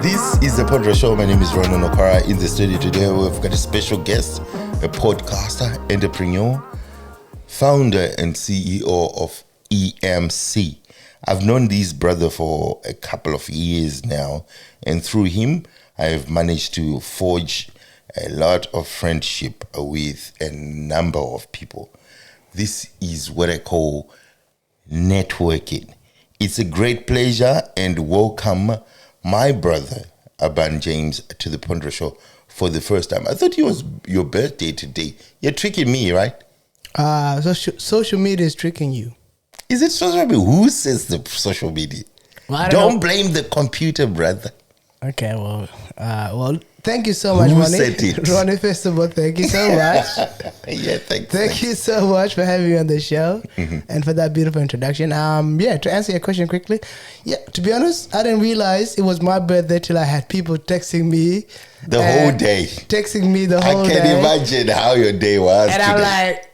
This is the Podra Show. My name is Ronan Okara. In the studio today, we've got a special guest, a podcaster, entrepreneur, founder and CEO of E.M.C. I've known this brother for a couple of years now, and through him, I've managed to forge a lot of friendship with a number of people. This is what I call networking. It's a great pleasure and welcome my brother, Aban James, to the Pondra Show for the first time. I thought it was your birthday today. You're tricking me, right? Social media is tricking you. Is it social media? Who says the social media? Well, Don't blame the computer, brother. Okay, well, thank you so much, Who Ronnie. said it? Ronnie, first of all, thank you so much. Yeah, thanks. Thank you so much for having me on the show and for that beautiful introduction. To answer your question quickly, to be honest, I didn't realize it was my birthday till I had people texting me The whole day. Texting me the whole day. I can't imagine how your day was and today. I'm like,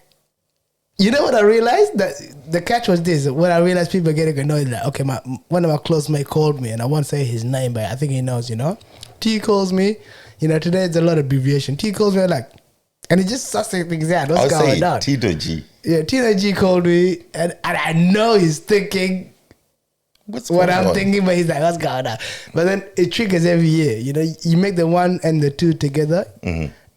you know what I realized? That the catch was this. When I realized people are getting annoyed, like, okay, one of my close mates called me, and I won't say his name, but I think he knows, T calls me, today it's a lot of abbreviation. T calls me, like, and it just sucks things out. What's going on? Tito G. Yeah, Tito G called me, and I know he's thinking what I'm thinking, but he's like, what's going on? But then it triggers every year. You make the one and the two together,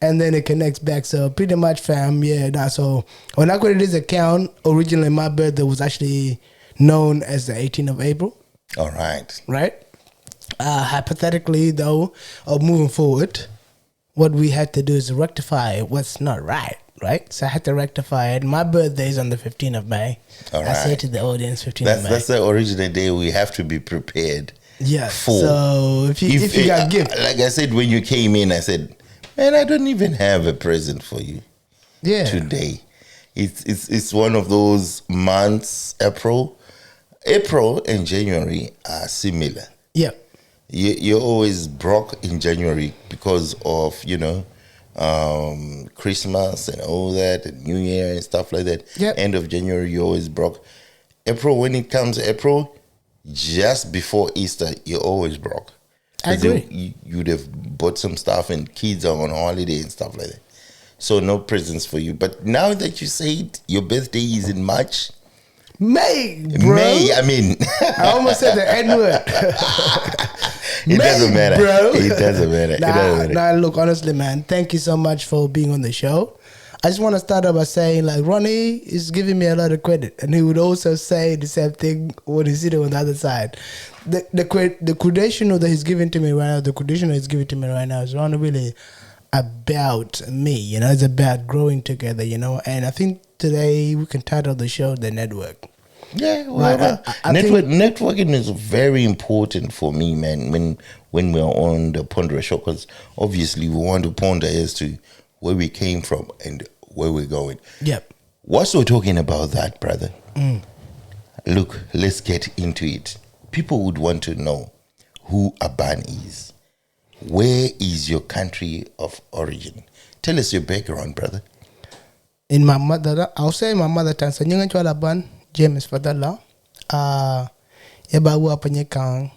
and then it connects back. So pretty much, fam, so when I created this account, originally my birthday was actually known as the 18th of April. All right. Right? Hypothetically, though, of moving forward, what we had to do is rectify what's not right? So I had to rectify it. My birthday is on the 15th of May. All right. I say to the audience, 15th of May. That's the original day we have to be prepared. Yeah. For. So if you got gift. Like I said, when you came in, I said, man, I don't even have a present for you today. It's one of those months, April and January are similar. Yeah. You're always broke in January because of, Christmas and all that, and New Year and stuff like that. Yep. End of January, you're always broke. April, when it comes April, just before Easter, you're always broke. I agree. You'd have bought some stuff and kids are on holiday and stuff like that. So no presents for you. But now that you said your birthday is in March. May, bro. I mean. I almost said the N-word. It doesn't matter. Bro. It doesn't matter. Nah, look, honestly, man, thank you so much for being on the show. I just want to start off by saying, like, Ronnie is giving me a lot of credit. And he would also say the same thing when he's sitting on the other side. The credential that he's giving to me right now, is not really about me, it's about growing together, and I think today we can title the show The Network. Yeah, well, networking is very important for me, man, when we're on the Pondra Show, because obviously we want to ponder as to where we came from and where we're going. Yep. What's so talking about that, brother? Look, let's get into it. People would want to know who Aban is. Where is your country of origin? Tell us your background, brother. In my mother, I'll say my mother tongue. So nyanga chwala Aban James Fadala. Yaba wu apanyekang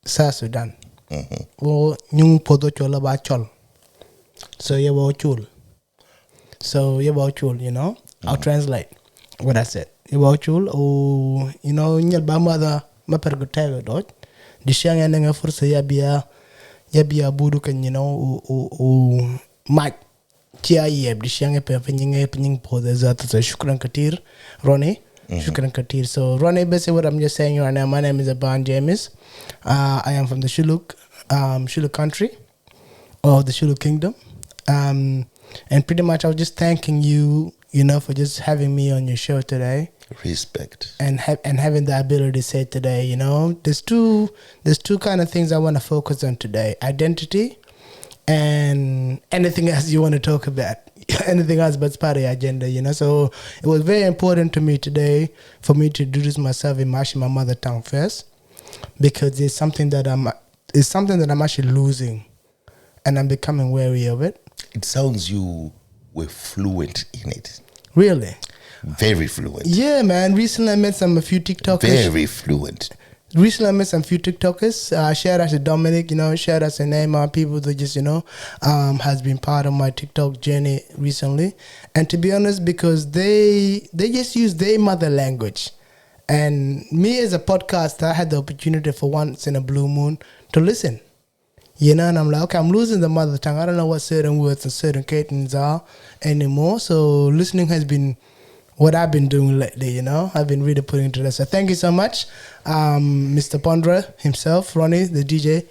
South Sudan. Wo nyung podo chwala ba chol. So yaba chul. I'll translate what I said. Yaba chul. Oh, nyal ba mother ma pergutego dot. Dishanga nenga fursa yabia budu kan mic chia yeb dishanga penying pode zata. So shukran katir Ronnie. Shukran katir. So Ronnie, basically what I'm just saying right now, my name is Aban James. I am from the Shuluk country, or the Shuluk kingdom. And pretty much I was just thanking you, for just having me on your show today. Respect. And having the ability to say today, there's two kind of things I want to focus on today: identity and anything else you want to talk about. Anything else but it's part of the agenda, So it was very important to me today for me to introduce myself in my mother tongue first, because it's something that I'm actually losing, and I'm becoming wary of it. It sounds you were fluent in it. Really? Very fluent. Yeah, man. Recently I met a few TikTokers. Very fluent. recently I met some few TikTokers. Shout out to Dominic, shout out to Neymar, people that just, has been part of my TikTok journey recently. And to be honest, because they just use their mother language. And me as a podcaster, I had the opportunity for once in a blue moon to listen. And I'm like, okay, I'm losing the mother tongue. I don't know what certain words and certain cadence are anymore. So listening has been what I've been doing lately, I've been really putting into that. So thank you so much, Mr. Pondra himself, Ronnie, the DJ.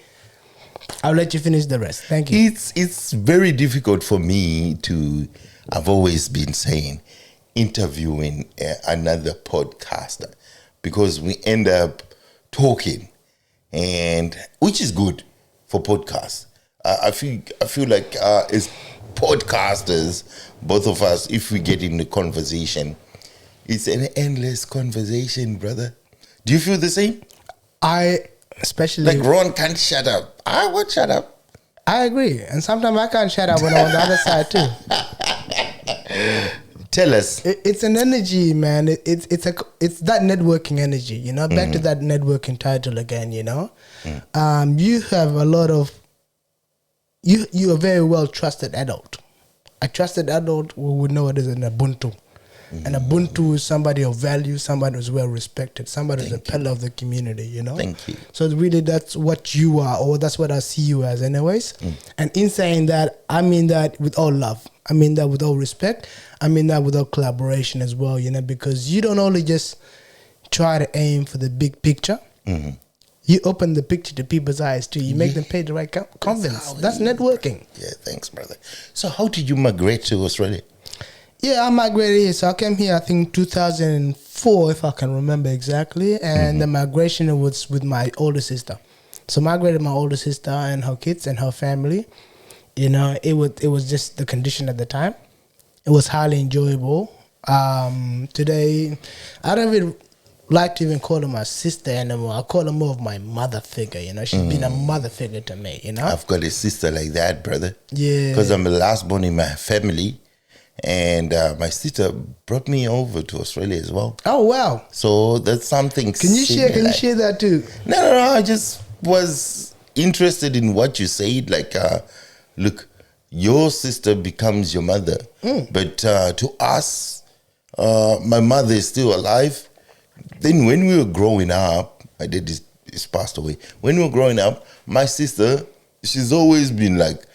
I'll let you finish the rest. Thank you. It's very difficult for me to, I've always been saying, interviewing another podcaster because we end up talking, and which is good for podcasts. I feel like as podcasters, both of us, if we get in the conversation, it's an endless conversation, brother. Do you feel the same? Especially like Ron can't shut up. I won't shut up. I agree, and sometimes I can't shut up when I'm on the other side too. Tell us. It's an energy, man. It's that networking energy, Back to that networking title again, You have a lot of. You are a very well trusted adult. A trusted adult would know it is an Ubuntu. And Ubuntu is somebody of value, somebody who's well respected, somebody who's a pillar of the community, Thank you. So really that's what you are, or that's what I see you as anyways. And in saying that, I mean that with all love. I mean that with all respect. I mean that with all collaboration as well, because you don't only just try to aim for the big picture. You open the picture to people's eyes too. You make them pay the right confidence. That's networking. Yeah, thanks, brother. So how did you migrate to Australia? Yeah, I migrated here. So I came here, I think, 2004, if I can remember exactly. And the migration was with my older sister. So I migrated my older sister and her kids and her family. It was just the condition at the time. It was highly enjoyable. Today, I don't even like to even call her my sister anymore. I call her more of my mother figure, She's been a mother figure to me, I've got a sister like that, brother. Yeah. Because I'm the last born in my family. And my sister brought me over to Australia as well. Oh, wow. So that's something Can you share that too? No. I just was interested in what you said. Like, look, your sister becomes your mother. But to us, my mother is still alive. Then when we were growing up, my dad is passed away. When we were growing up, my sister, she's always been like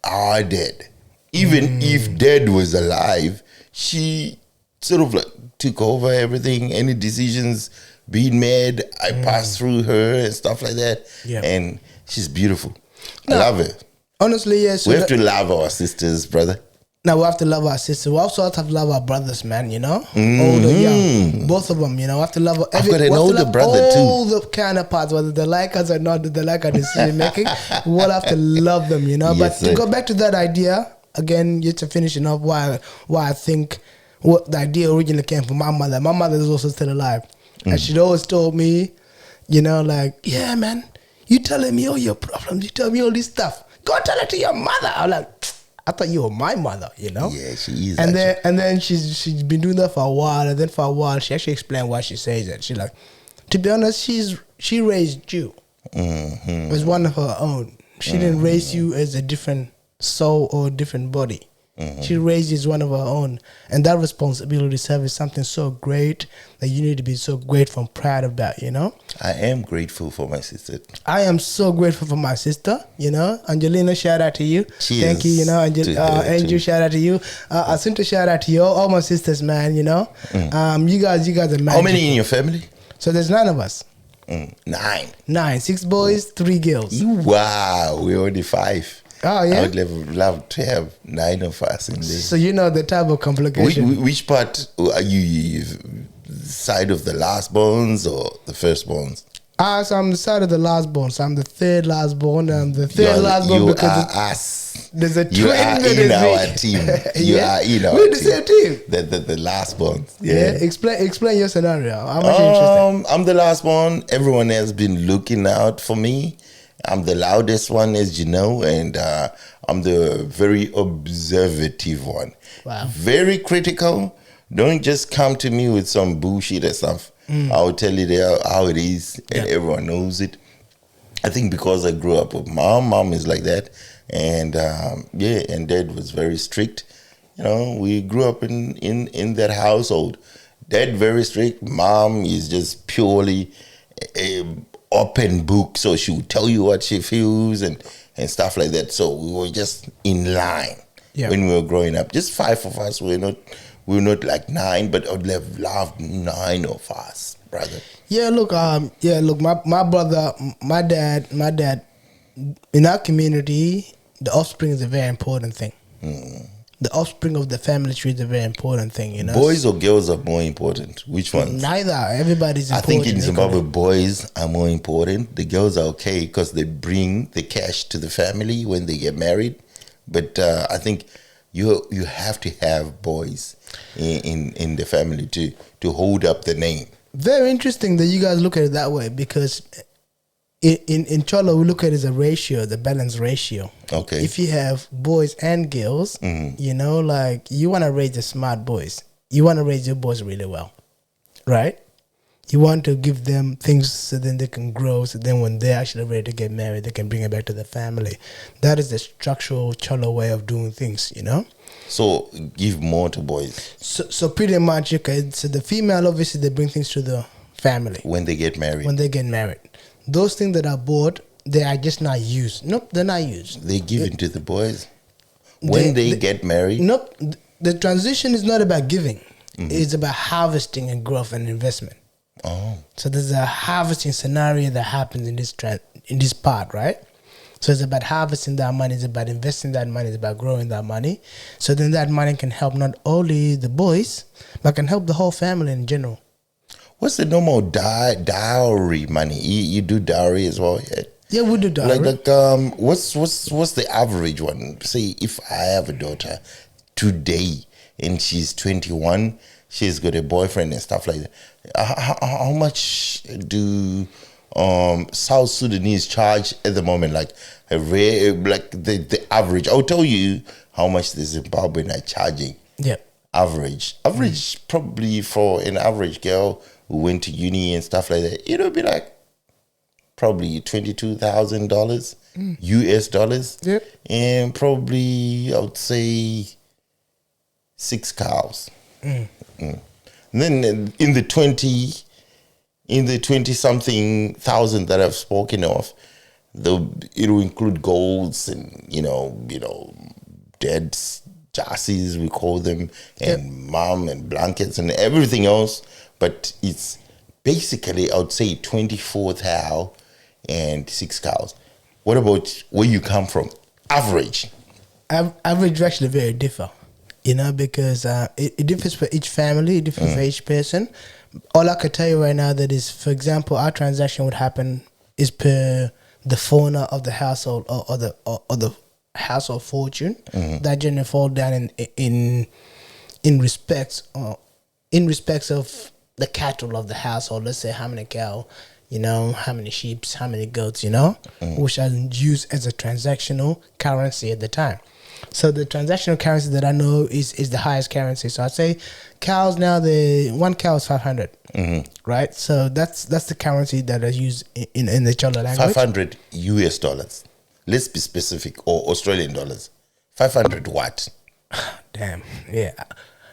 our dad. Even if dad was alive, she sort of like took over everything. Any decisions being made, I passed through her and stuff like that. Yeah. And she's beautiful. I love her. Honestly, yes. We have to love our sisters, brother. Now we have to love our sisters. We also have to love our brothers, man. Old or young, both of them. We have to love. I've got an older brother too. All the counterparts, whether they like us or not, they like our decision making. We'll have to love them, Yes, but sir. to go back to that idea again, just to finish it off, why I think what the idea originally came from my mother. My mother is also still alive, and she'd always told me, like, yeah, man, you telling me all your problems, you tell me all this stuff. Go tell it to your mother. I'm like, I thought you were my mother, Yeah, she is. And then she's been doing that for a while, and then for a while she actually explained why she says it. She's like, to be honest, she raised you as one of her own. She didn't raise you as a different soul or a different body. She raised you as one of her own, and that responsibility serve is something so great that you need to be so grateful and proud about. I am grateful for my sister. I am so grateful for my sister. Angelina, shout out to you. Cheers. Thank you. Andrew, shout out to you. Asunta, shout out to you. All my sisters, man. You guys are magic. How many in your family? So there's 9 of us. 9. 6 boys, 3 girls. Wow, we're only 5. Oh yeah. I would love to have 9 of us in there. So the type of complication. Which part are you? Side of the last bones or the first bones? So I'm the side of the last born. So I'm the third last born. I'm the third last born you because are us. There's a You twin are that in is our me. team. You are in our We're the team. same team. The last bones. Yeah. Explain your scenario. How much interesting? I'm the last one. Everyone has been looking out for me. I'm the loudest one, as you know, and I'm the very observative one. Wow. Very critical. Don't just come to me with some bullshit or stuff. I'll tell you how it is, and everyone knows it. I think because I grew up with mom is like that, and and dad was very strict. You know, we grew up in that household. Dad very strict. Mom is just purely a open book, so she would tell you what she feels and stuff like that. So we were just in line when we were growing up. Just 5 of us. We were not like 9, but I would have loved 9 of us, brother. Yeah, look, my brother, my dad, in our community, the offspring is a very important thing. The offspring of the family tree is a very important thing, you know. Boys or girls are more important? Which ones? Neither. Everybody's important. I think in Zimbabwe, boys are more important. The girls are okay because they bring the cash to the family when they get married. But I think you have to have boys in the family to hold up the name. Very interesting that you guys look at it that way, because in Cholo we look at it as a ratio, the balance ratio. Okay. If you have boys and girls, you know, like you want to raise the smart boys. You want to raise your boys really well, right? You want to give them things so then they can grow. So then when they're actually ready to get married, they can bring it back to the family. That is the structural Cholo way of doing things, you know. So give more to boys. So pretty much, okay. So the female, obviously, they bring things to the family when they get married. Those things that are bought, they are just not used. Nope, they're not used. They're given to the boys when they get married. Nope, the transition is not about giving. It's about harvesting and growth and investment. Oh, so there's a harvesting scenario that happens in this part, right? So it's about harvesting that money, it's about investing that money, it's about growing that money. So then that money can help not only the boys, but can help the whole family in general. What's the normal dowry money? You do dowry as well? Yeah, we do dowry. Like what's the average one? Say if I have a daughter today and she's 21, she's got a boyfriend and stuff like that. How much do South Sudanese charge at the moment? Like the average. I'll tell you how much the Zimbabwean are charging. Yeah. Average probably for an average girl who went to uni and stuff like that, it'll be like probably $22,000 US dollars. Yep. And probably I would say 6 cows. And then in the 20 something thousand that I've spoken of, it'll include golds and you know dad's jerseys, we call them, and mom and blankets and everything else. But it's basically, I would say 24 cow and 6 cows. What about where you come from? Average. Average is actually very differ, you know, because it differs for each family, it differs for each person. All I could tell you right now that is, for example, our transaction would happen is per the fauna of the household or the household fortune that generally fall down in respects of the cattle of the household. Let's say how many cow, you know, how many sheep, how many goats, you know, which are used as a transactional currency at the time. So the transactional currency that I know is the highest currency. So I'd say cows now, one cow is 500, right? So that's the currency that is used in the Cholo language. 500 US dollars. Let's be specific, or Australian dollars. 500 what? Damn, yeah.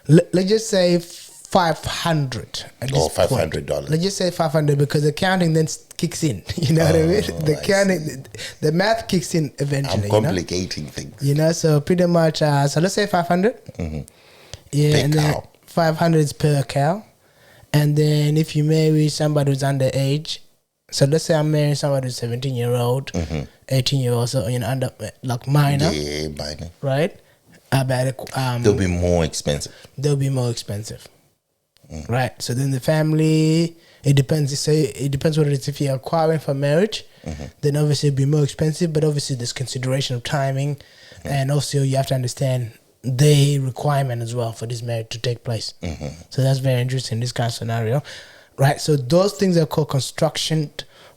Let's just say 500. Or $500. Let's just say 500 because the counting then kicks in. You know what I mean? The counting, the math kicks in eventually. I'm complicating things. You know, so pretty much. So let's say 500. Yeah, per and cow. then 500 is per cow. And then if you marry somebody who's underage, so let's say I'm marrying somebody who's 17-year-old, 18-year-old, so you know, under like minor. Yeah, minor. Right. They'll be more expensive. Right. So then the family, it depends. It depends what it is. If you're acquiring for marriage, then obviously it'll be more expensive. But obviously there's consideration of timing, and also you have to understand the requirement as well for this marriage to take place. So that's very interesting, this kind of scenario, right? So those things are called construction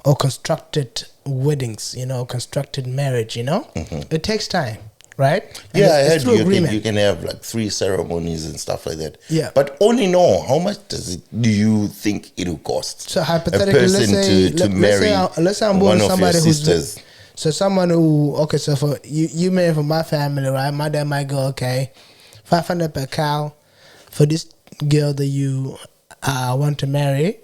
or constructed weddings, you know, constructed marriage. You know, it takes time. right? And Yeah, I heard through you can have like 3 ceremonies and stuff like that. Yeah. But only know how much do you think it will cost So a hypothetically, let's person say, to marry let's say I'm one born of your somebody sisters? so someone who, okay, so for you marry from my family, right? My dad might go, okay, 500 per cow for this girl that you want to marry,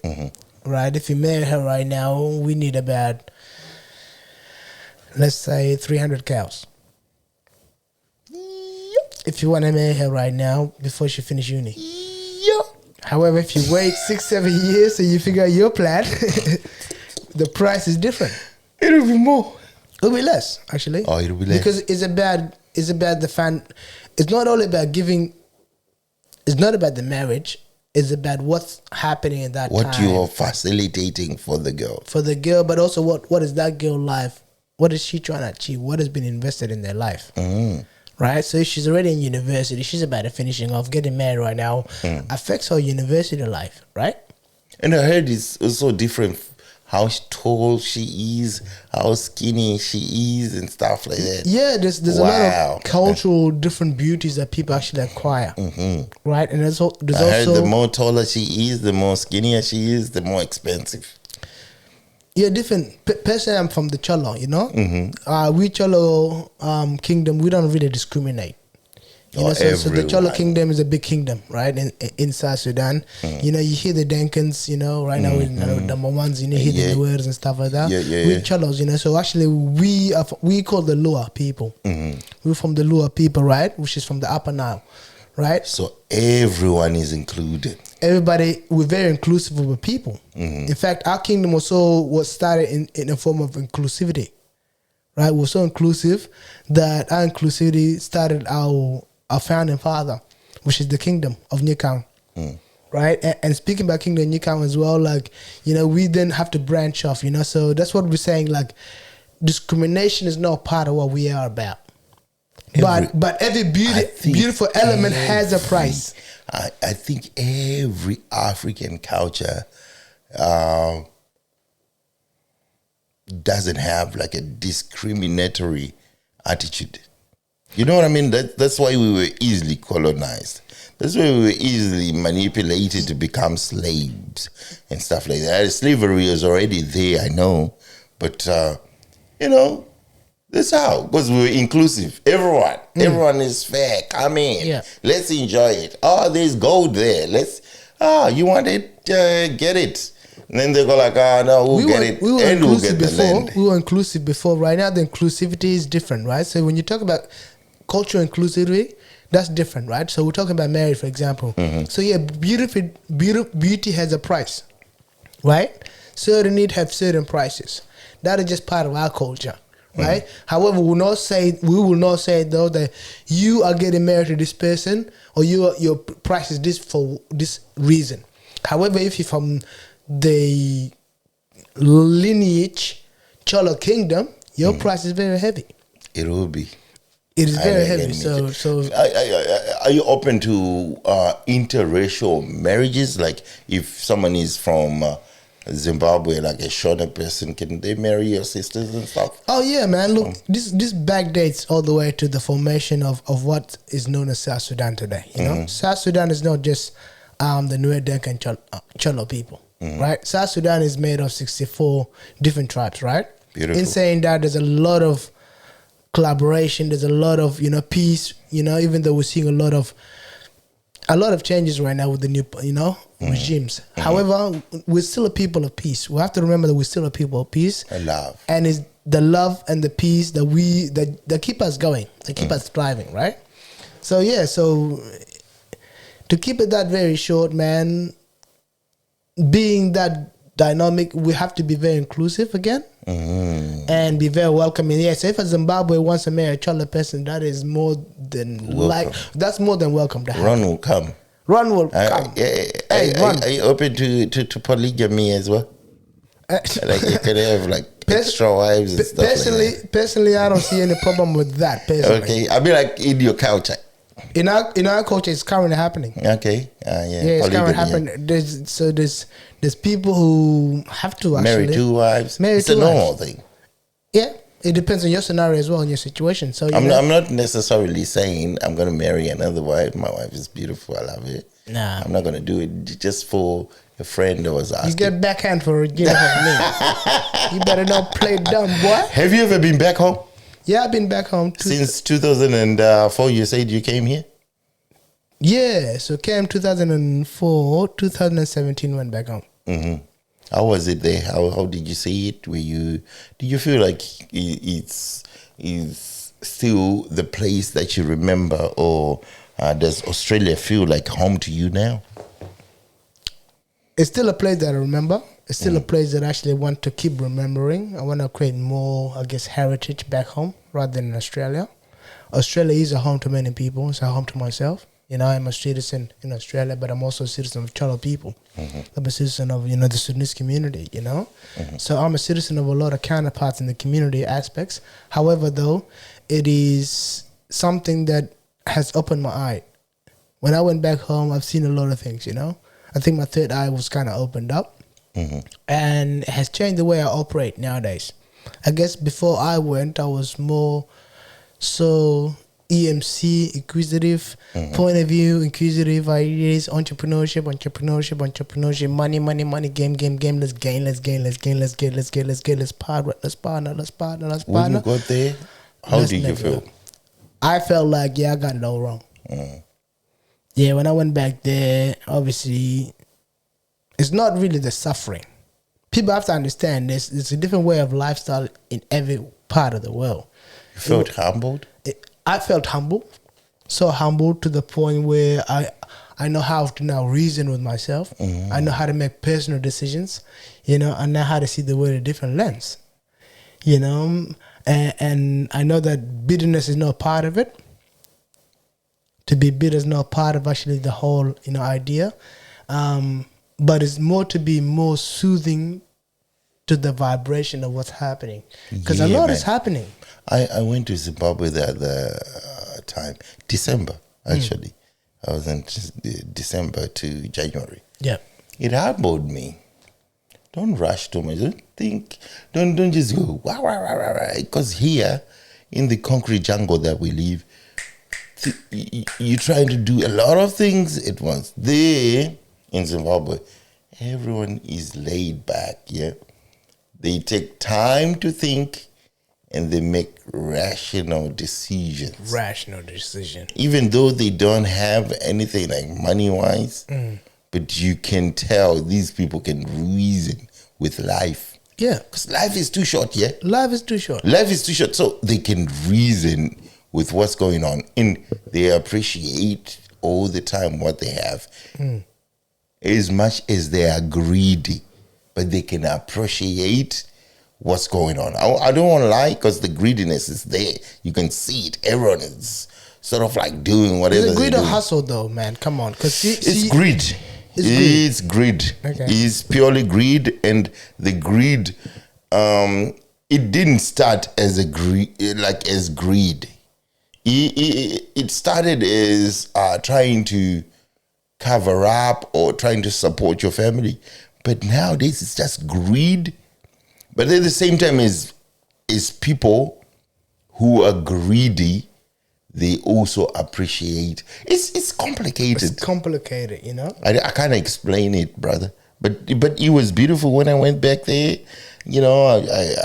right? If you marry her right now, we need about, let's say, 300 cows. If you want to marry her right now before she finish uni. However, if you wait 6-7 years and you figure out your plan, the price is different. It'll be more. It'll be less, actually. Oh, it'll be less. Because it's about the fan. It's not only about giving. It's not about the marriage. It's about what's happening in that time. What you are facilitating for the girl. For the girl, but also what is that girl life? What is she trying to achieve? What has been invested in their life? Right? So if she's already in university, she's about to finishing off, getting married right now, affects her university life, right? And I heard it's also different how tall she is, how skinny she is, and stuff like that. Yeah, there's a lot of cultural different beauties that people actually acquire, right? And there's also heard the more taller she is, the more skinnier she is, the more expensive. Yeah, different. Personally, I'm from the Cholo, you know? We Cholo kingdom, we don't really discriminate. You know, so the Cholo kingdom is a big kingdom, right? In South Sudan. You know, you hear the Denkans, you know, right now in number ones, you know, hear the words and stuff like that. We Cholos, you know, so actually we call the Lua people. We're from the Lua people, right? Which is from the Upper Nile, right? So everyone is included. Everybody, we're very inclusive of people. In fact, our kingdom was started in a form of inclusivity, right? We're so inclusive that our inclusivity started our founding father, which is the kingdom of Nikang, right? And speaking about kingdom of Nikang as well, like, you know, we then have to branch off, you know, so that's what we're saying, like, discrimination is not part of what we are about. But every beautiful element has a price. I think every African culture doesn't have like a discriminatory attitude. You know what I mean? That's why we were easily colonized. That's why we were easily manipulated to become slaves and stuff like that. Slavery is already there, I know. But, you know, that's how. Because we were inclusive. Everyone is fair. Come in. Yeah. Let's enjoy it. Oh, there's gold there. You want it? Get it. And then they go like, no, we'll get it. We were and we'll inclusive get the before. land. We were inclusive before. Right now, the inclusivity is different, right? So when you talk about cultural inclusivity, that's different, right? So we're talking about marriage, for example. So yeah, beauty has a price, right? Certain needs have certain prices. That is just part of our culture, right? However, we will not say though that you are getting married to this person or your price is this for this reason. However, if you're from the lineage Cholo kingdom, your price is very heavy. It will be. It is very heavy. So are you open to interracial marriages? Like if someone is from Zimbabwe, like a Shona person, can they marry your sisters and stuff? Oh yeah, man. Look, this backdates all the way to the formation of what is known as South Sudan today. You know, South Sudan is not just the Nuer Denka and Cholo people, right? South Sudan is made of 64 different tribes, right? Beautiful. In saying that, there's a lot of collaboration. There's a lot of peace. You know, even though we're seeing a lot of changes right now with the new regimes. However, we're still a people of peace. We have to remember that we're still a people of peace. And love. And it's the love and the peace that that keep us going, that keep us thriving, right? So yeah, so to keep it that very short, man, being that dynamic, we have to be very inclusive again and be very welcoming. Yes, if a Zimbabwe wants to marry a Cholo person, that is more than that's more than welcome to happen. Ron will come. Ron will come. Ron. Are you open to polygamy as well? Like you can have like extra wives and stuff like that. Personally, I don't see any problem with that. Personally. Okay, I mean like in your culture. In our culture, it's currently happening. Okay, yeah, it's currently happening. There's people who have to actually marry two wives. Marry it's two a normal wives. thing. Yeah, It depends on your scenario as well and your situation. So I'm not necessarily saying I'm going to marry another wife. My wife is beautiful. I love it. Nah. I'm not going to do it just for a friend that was asking. You get backhand for a gift of me. You better not play dumb, boy. Have you ever been back home? Yeah, I've been back home. Since 2004, you said you came here? Yeah, so came 2004, 2017 went back home. Mm-hmm. How was it there? How did you see it? Did you feel like it's still the place that you remember, or does Australia feel like home to you now? It's still a place that I remember. It's still a place that I actually want to keep remembering. I want to create more, I guess, heritage back home rather than in Australia. Australia is a home to many people. It's a home to myself. I'm a citizen in Australia, but I'm also a citizen of Cholo people. Mm-hmm. I'm a citizen of, the Sudanese community, Mm-hmm. So I'm a citizen of a lot of counterparts in the community aspects. However, though, it is something that has opened my eye. When I went back home, I've seen a lot of things, I think my third eye was kind of opened up. Mm-hmm. And it has changed the way I operate nowadays. I guess before I went, I was more so E.M.C, inquisitive, mm-hmm. point of view, inquisitive ideas, entrepreneurship, money, game, let's gain, let's partner. When you got there, how did you feel? I felt like, I got it all wrong. Mm. Yeah, when I went back there, obviously, it's not really the suffering. People have to understand there's a different way of lifestyle in every part of the world. You felt humbled? I felt humble, so humble to the point where I know how to now reason with myself. Mm-hmm. I know how to make personal decisions. I know how to see the world a different lens. And I know that bitterness is not part of it. To be bitter is not part of actually the whole idea, but it's more to be more soothing to the vibration of what's happening, because a lot is happening. I went to Zimbabwe the other time, December, actually. I was in December to January. Yeah. It humbled me. Don't rush too much. Don't just go, wow. Because here, in the concrete jungle that we live, you're trying to do a lot of things at once. There, in Zimbabwe, everyone is laid back, yeah? They take time to think, and they make rational decisions. Even though they don't have anything like money-wise, but you can tell these people can reason with life. Yeah. Because life is too short, yeah? Life is too short. So they can reason with what's going on. And they appreciate all the time what they have. As much as they are greedy, but they can appreciate what's going on. I don't want to lie, because the greediness is there. You can see it. Everyone is sort of like doing whatever. Is it greed or hustle, though, man? Come on, because it's greed. It's greed. Okay. It's purely greed, and the greed. It didn't start as greed. It started as trying to cover up or trying to support your family, but nowadays it's just greed. But at the same time, is people who are greedy, they also appreciate. It's complicated. It's complicated, I can't explain it, brother. But it was beautiful when I went back there. I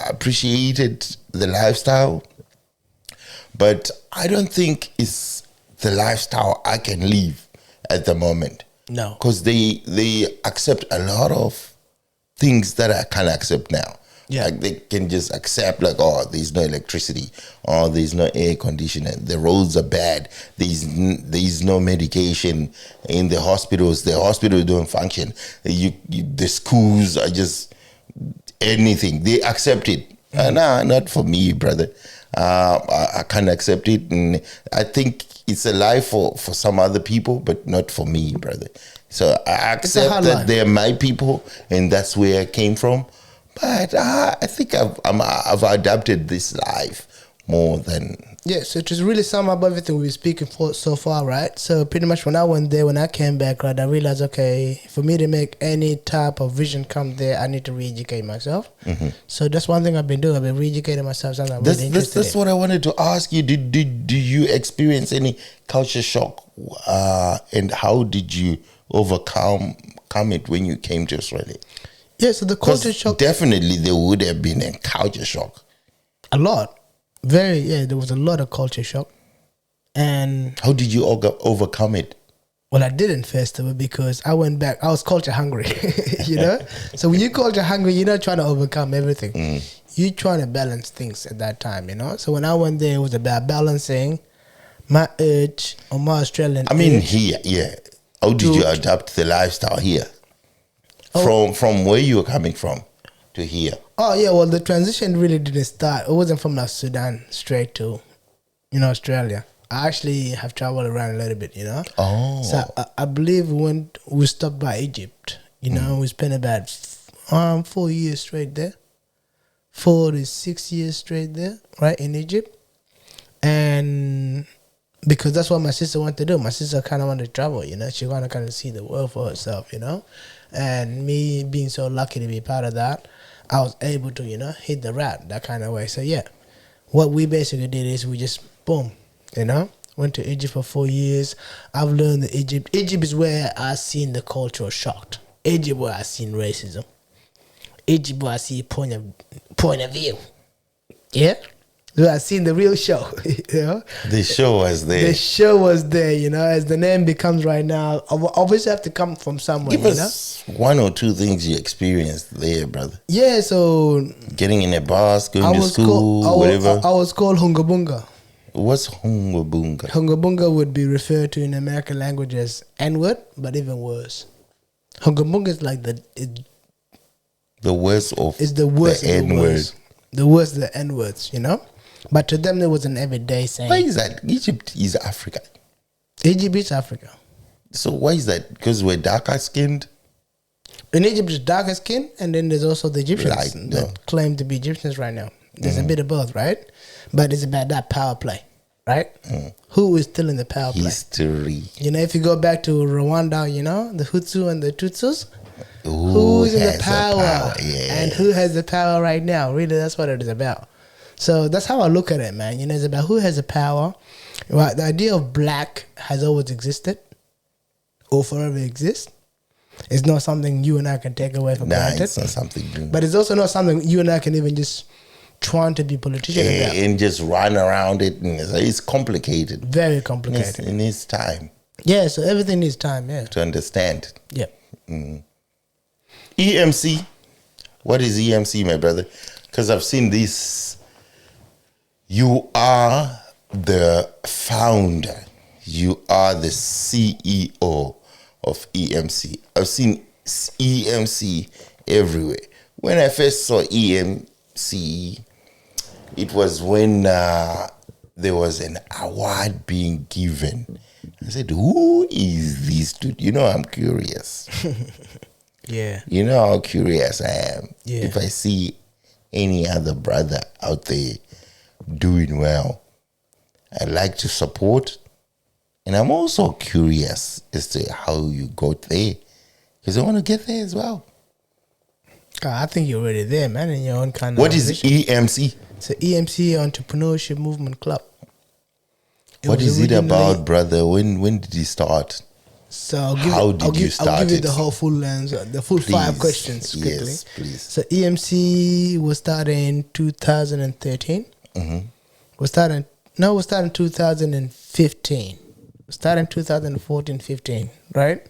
appreciated the lifestyle. But I don't think it's the lifestyle I can live at the moment. No. Because they accept a lot of things that I can't accept now. Yeah. Like they can just accept there's no electricity, or there's no air conditioning, the roads are bad, there's no medication in the hospitals, the hospitals don't function, the schools are just anything. They accept it. Nah, not for me, brother. I can't accept it, and I think it's a life for some other people, but not for me, brother. So I accept that they're my people, and that's where I came from. But I think I've adapted this life more than Yeah, so to really sum up everything we've been speaking for so far, right? So pretty much when I went there, when I came back, right, I realized, okay, for me to make any type of vision come there, I need to re-educate myself. So that's one thing I've been doing. I've been re-educating myself. Something I'm really interested That's what I wanted to ask you. Do you experience any culture shock? And how did you overcome it when you came to Australia? Yeah, so the culture shock. Definitely there would have been a culture shock. A lot. There was a lot of culture shock. And how did you overcome it? Well, I didn't first of all because I went back. I was culture hungry, you know. So when you're culture hungry, you're not trying to overcome everything. You're trying to balance things at that time, you know. So when I went there, it was about balancing my urge or my Australian. Here, yeah. How did you adapt the lifestyle here? From where you were coming from to here? Oh yeah, well the transition really didn't start. It wasn't from like Sudan straight to, Australia. I actually have traveled around a little bit, you know. Oh. So I believe we stopped by Egypt, you know. We spent about 4 years straight there, 4 to 6 years straight there, right in Egypt, and because that's what my sister wanted to do. My sister kind of wanted to travel, you know. She wanted to kind of see the world for herself, you know. And me being so lucky to be part of that, I was able to, hit the route that kind of way. So yeah, what we basically did is we just boom, went to Egypt for 4 years. I've learned that Egypt is where I seen the cultural shock. Egypt where I seen racism. Egypt where I see point of view. Yeah. So I seen the real show, The show was there. The show was there, as the name becomes right now. Obviously have to come from somewhere, Give us one or two things you experienced there, brother. Yeah, so... Getting in a bus, going to school, whatever. I was called Hungabunga. What's Hungabunga? Hungabunga would be referred to in American language as N-word, but even worse. Hungabunga is like the worst of the worst the N-word. The worst of the N-words, But to them, it was an everyday saying. Why is that? Egypt is Africa. Egypt is Africa. So why is that? Because we're darker skinned? In Egypt, it's darker skin, and then there's also the Egyptians that claim to be Egyptians right now. There's a bit of both, right? But it's about that power play, right? Who is still in the power play? History. If you go back to Rwanda, the Hutu and the Tutsis, who's in the power? Yeah. And who has the power right now? Really, that's what it is about. So that's how I look at it, man. It's about who has the power. Right? The idea of black has always existed or forever exists. It's not something you and I can take away for granted. It's not something new. But it's also not something you and I can even just try to be politicians about. And just run around it. And it's complicated. Very complicated. It needs time. Yeah, so everything needs time, yeah. To understand. Yeah. E.M.C. What is E.M.C, my brother? Because I've seen this. You are the founder. You are the CEO of E.M.C. I've seen E.M.C everywhere. When I first saw E.M.C, it was when there was an award being given. I said, who is this dude? I'm curious. Yeah. You know how curious I am. Yeah. If I see any other brother out there doing well, I like to support. And I'm also curious as to how you got there. Because I want to get there as well. I think you're already there, man, in your own kind of... What is E.M.C? It's an E.M.C Entrepreneurship Movement Club. What is it about, brother? When did it start? So How did you start I'll give you it? the whole full answer, the full 5 questions quickly. Yes, please. So E.M.C was started in 2013. We started in 2015. We started in 2014-15, right?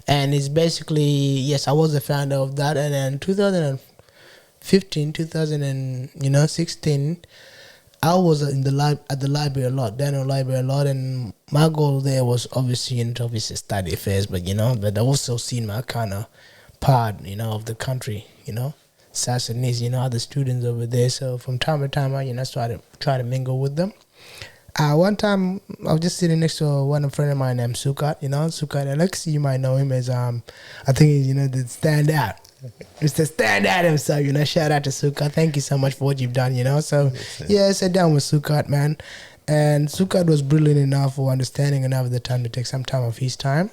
And it's basically, yes, I was the founder of that. And then 2015, 2016, I was at the library a lot, Daniel Library a lot, and my goal there was obviously study first, but but I also seen my kind of part, of the country, South Sudanese, other students over there. So from time to time, I started try to mingle with them. One time I was just sitting next to one friend of mine named Sukat, Sukat Alex. You might know him as I think he's the standout. It's the standout himself, shout out to Sukat. Thank you so much for what you've done, So yeah, I sat down with Sukat, man, And Sukat was brilliant enough or understanding enough at the time to take some time of his time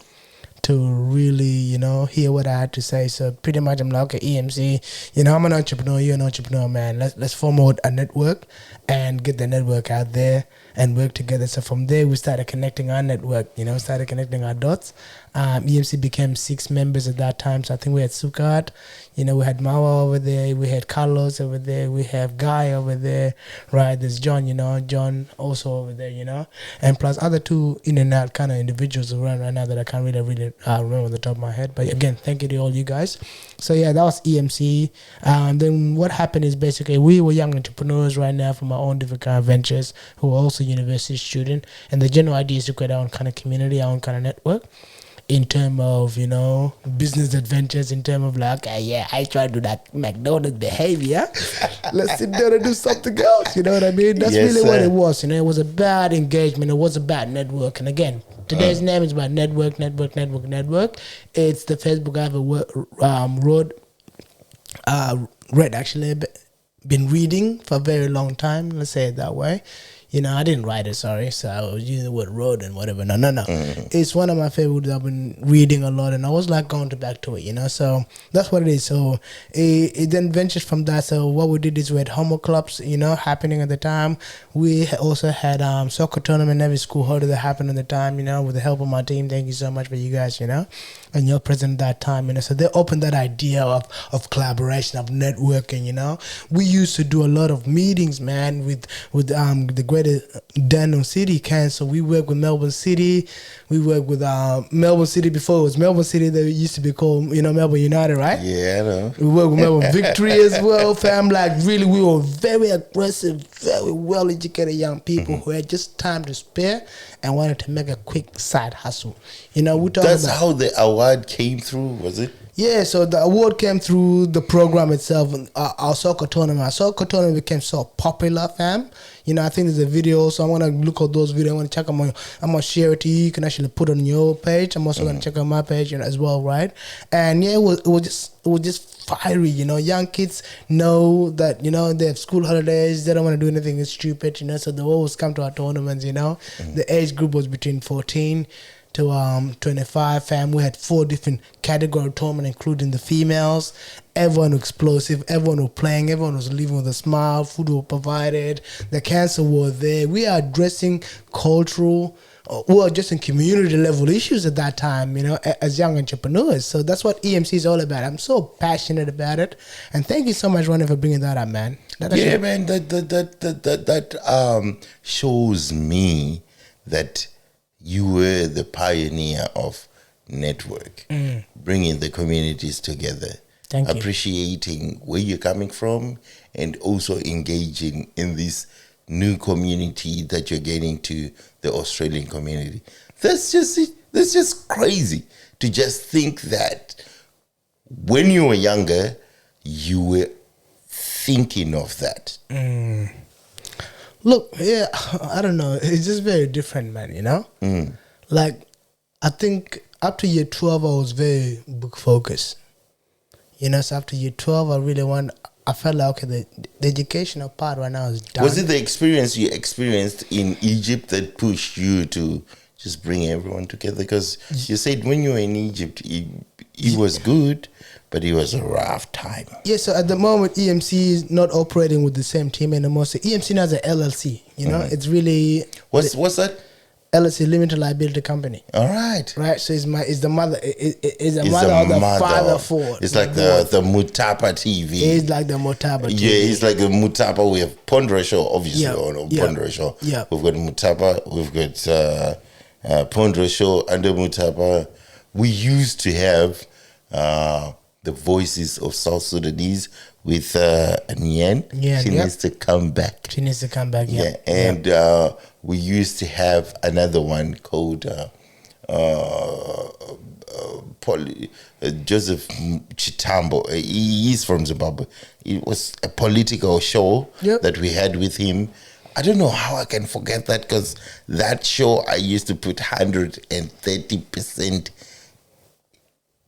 to really, hear what I had to say. So pretty much I'm like, okay, E.M.C, I'm an entrepreneur, you're an entrepreneur, man. Let's form a network and get the network out there and work together. So from there, we started connecting our network, started connecting our dots. E.M.C became 6 members at that time. So I think we had Sukat, we had Mawa over there, we had Carlos over there, we have Guy over there, right? There's John, John also over there, and plus other 2 in and out kind of individuals around right now that I can't really remember on the top of my head. But again, thank you to all you guys. So yeah, that was E.M.C. Then what happened is basically we were young entrepreneurs right now from our own different kind of ventures who were also university student, and the general idea is to create our own kind of community, our own kind of network in terms of, business adventures, in terms of like, I try to do that McDonald's behavior. Let's sit down and do something else. You know what I mean? That's really what it was. It was about engagement. It was about network. And again, today's name is about network. It's the Facebook I have read actually, been reading for a very long time. Let's say it that way. I didn't write it, sorry. So I was using the word road and whatever. No. It's one of my favorites I've been reading a lot, and I was like going back to it, So that's what it is. So it then ventures from that. So what we did is we had homo clubs, happening at the time. We also had soccer tournament every school holiday that happened at the time, with the help of my team. Thank you so much for you guys, and you're present at that time, So they opened that idea of collaboration, of networking, We used to do a lot of meetings, man, with the greater Dandenong City Council. We work with Melbourne City. We work with Melbourne City before it was Melbourne City. They used to be called, Melbourne United, right? Yeah, I know. We work with Melbourne Victory as well, fam. Like really, we were very aggressive, very well-educated young people who had just time to spare and wanted to make a quick side hustle. We talk That's about how the award came through, was it? Yeah, so the award came through the program itself, our soccer tournament. Our soccer tournament became so popular, fam. I think there's a video, so I'm going to look at those videos. I'm going to check them on. I'm going to share it to you. You can actually put it on your page. I'm also going to check on my page, as well, right? And yeah, it was just fiery, Young kids know that, they have school holidays. They don't want to do anything stupid, so they always come to our tournaments, The age group was between 14 to 25, fam. We had 4 different category tournament, including the females. Everyone was explosive, everyone was playing, everyone was living with a smile, food was provided, the cancer was there. We are addressing cultural, we are addressing community level issues at that time, as young entrepreneurs. So that's what E.M.C is all about. I'm so passionate about it, and thank you so much, Ronnie, for bringing that up, man. Man, that shows me that you were the pioneer of network, bringing the communities together. Thank you. Appreciating where you're coming from and also engaging in this new community that you're getting to the Australian community. That's just crazy to just think that when you were younger, you were thinking of that. Look, yeah, I don't know. It's just very different, man, Like, I think up to year 12, I was very book focused. So after year 12, I felt like, okay, the educational part right now is done. Was it the experience you experienced in Egypt that pushed you to just bring everyone together? Because you said when you were in Egypt, it was good, but it was a rough time. Yeah, so at the moment, E.M.C is not operating with the same team anymore. So E.M.C now has an LLC, It's really... What's that? LLC, Limited Liability Company. All right. Right, so it's the mother or the father for... It's like the Mutapa TV. It's like the Mutapa TV. Yeah, it's like the Mutapa. We have Pondra Show, obviously, on Pondra Show. Yeah. We've got Mutapa, we've got Pondra Show under Mutapa. We used to have the voices of South Sudanese with Nyen. Yeah, she needs to come back. She needs to come back, yeah. And we used to have another one called Joseph Chitambo. He's from Zimbabwe. It was a political show that we had with him. I don't know how I can forget that, because that show I used to put 130%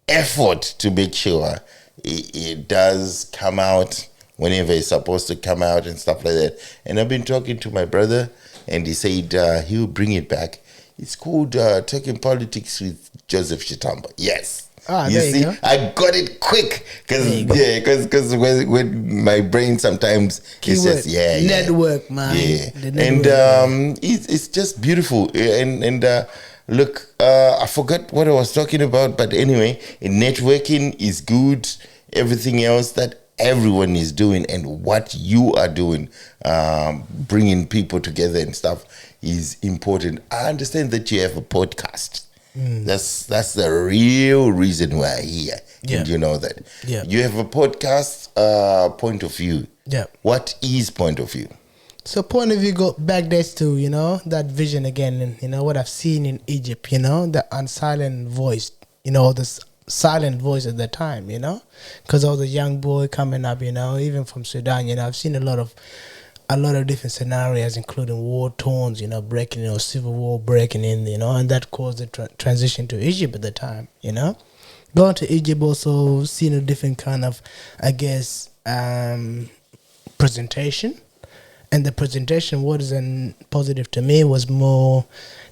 effort to make sure it does come out whenever it's supposed to come out and stuff like that. And I've been talking to my brother, and he said he'll bring it back. It's called Talking Politics with Joseph Chitamba. Yes. You there you see, go. I got it quick because when my brain sometimes it says network, man. Yeah, The network, it's just beautiful. And look, I forgot what I was talking about, but anyway, networking is good. Everything else that everyone is doing and what you are doing, bringing people together and stuff is important. I understand that you have a podcast. That's the real reason why I'm here. Yeah. And you know that. Yeah. You have a podcast point of view. Yeah. What is point of view? So point of view go back there to, that vision again, and what I've seen in Egypt, the unsilent voice, the silent voice at the time, because I was a young boy coming up, even from Sudan, I've seen a lot of different scenarios, including war tones, breaking in, or civil war breaking in, and that caused the transition to Egypt at the time, Going to Egypt also seeing a different kind of, I guess, presentation. And the presentation wasn't positive to me, was more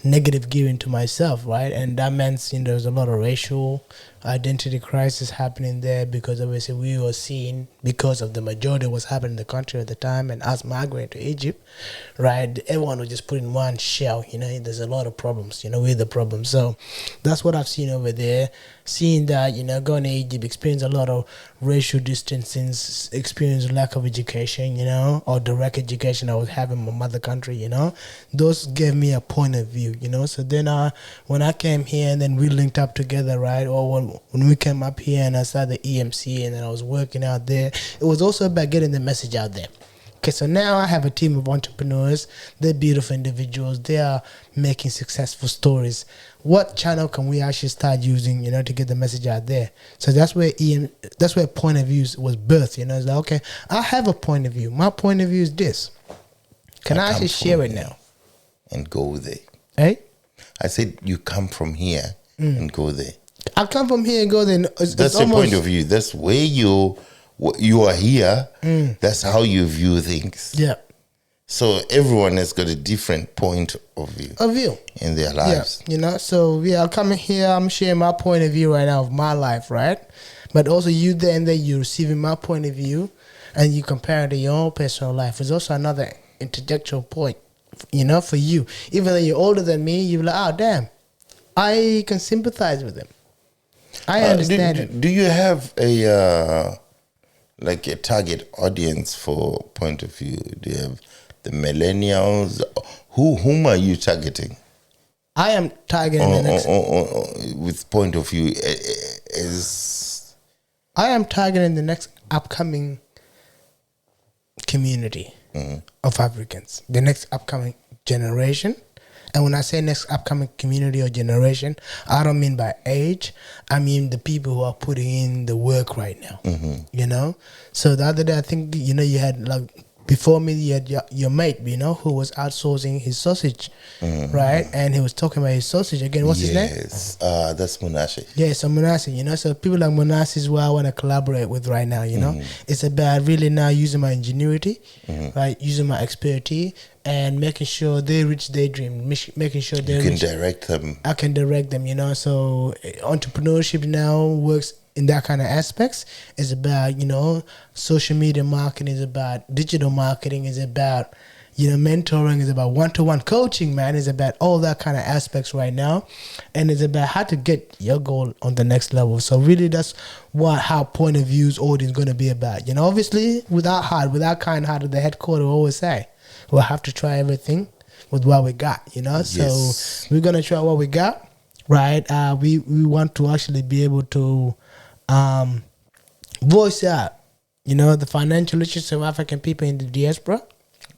negative giving to myself, right? And that meant there's a lot of racial identity crisis happening there, because obviously we were seeing, because of the majority of what's happening in the country at the time, and us migrating to Egypt, right? Everyone was just put in one shell, there's a lot of problems, we're the problem. So that's what I've seen over there. Seeing that, going to Egypt, experience a lot of racial distancing, experience lack of education, or direct education I was having in my mother country, those gave me a point of view, So then when I came here and then we linked up together, right, or when we came up here and I started the E.M.C. and then I was working out there, it was also about getting the message out there. Okay, so now I have a team of entrepreneurs. They're beautiful individuals. They are making successful stories. What channel can we actually start using, to get the message out there? So that's where point of view was birthed. It's like, okay, I have a point of view. My point of view is this. Can I actually share it now? And go there. Hey? I said you come from here and go there. I come from here and go there. That's your point of view. That's where you are here. That's how you view things. Yeah. So everyone has got a different point of view. In their lives. Yeah. So I'm coming here, I'm sharing my point of view right now of my life, right? But also you there and then you're receiving my point of view and you compare it to your own personal life. It's also another interjectional point, for you. Even though you're older than me, you're like, oh, damn, I can sympathize with him. I understand it. Do you have a target audience for point of view? Do you have the millennials? Whom are you targeting? I am targeting the next. With point of view I am targeting the next upcoming community of Africans, the next upcoming generation. And when I say next upcoming community or generation, I don't mean by age. I mean the people who are putting in the work right now. So the other day, I think, you had, like, before me, you had your mate, who was outsourcing his sausage, right? And he was talking about his sausage again. What's his name? Yes, that's Munashe. Yeah, so Munashe, so people like Munashe is what I want to collaborate with right now, It's about really now using my ingenuity, right? Using my expertise and making sure they reach their dream, making sure they can direct them. I can direct them, So entrepreneurship now works in that kind of aspects. Is about, social media marketing, is about digital marketing, is about, mentoring, is about one-to-one coaching, man. Is about all that kind of aspects right now. And it's about how to get your goal on the next level. So really that's how point of view's audience going to be about. Obviously without kind heart, the headquarters always say, we'll have to try everything with what we got, Yes. So we're going to try what we got, right? We want to actually be able to voice out, the financial issues of African people in the diaspora.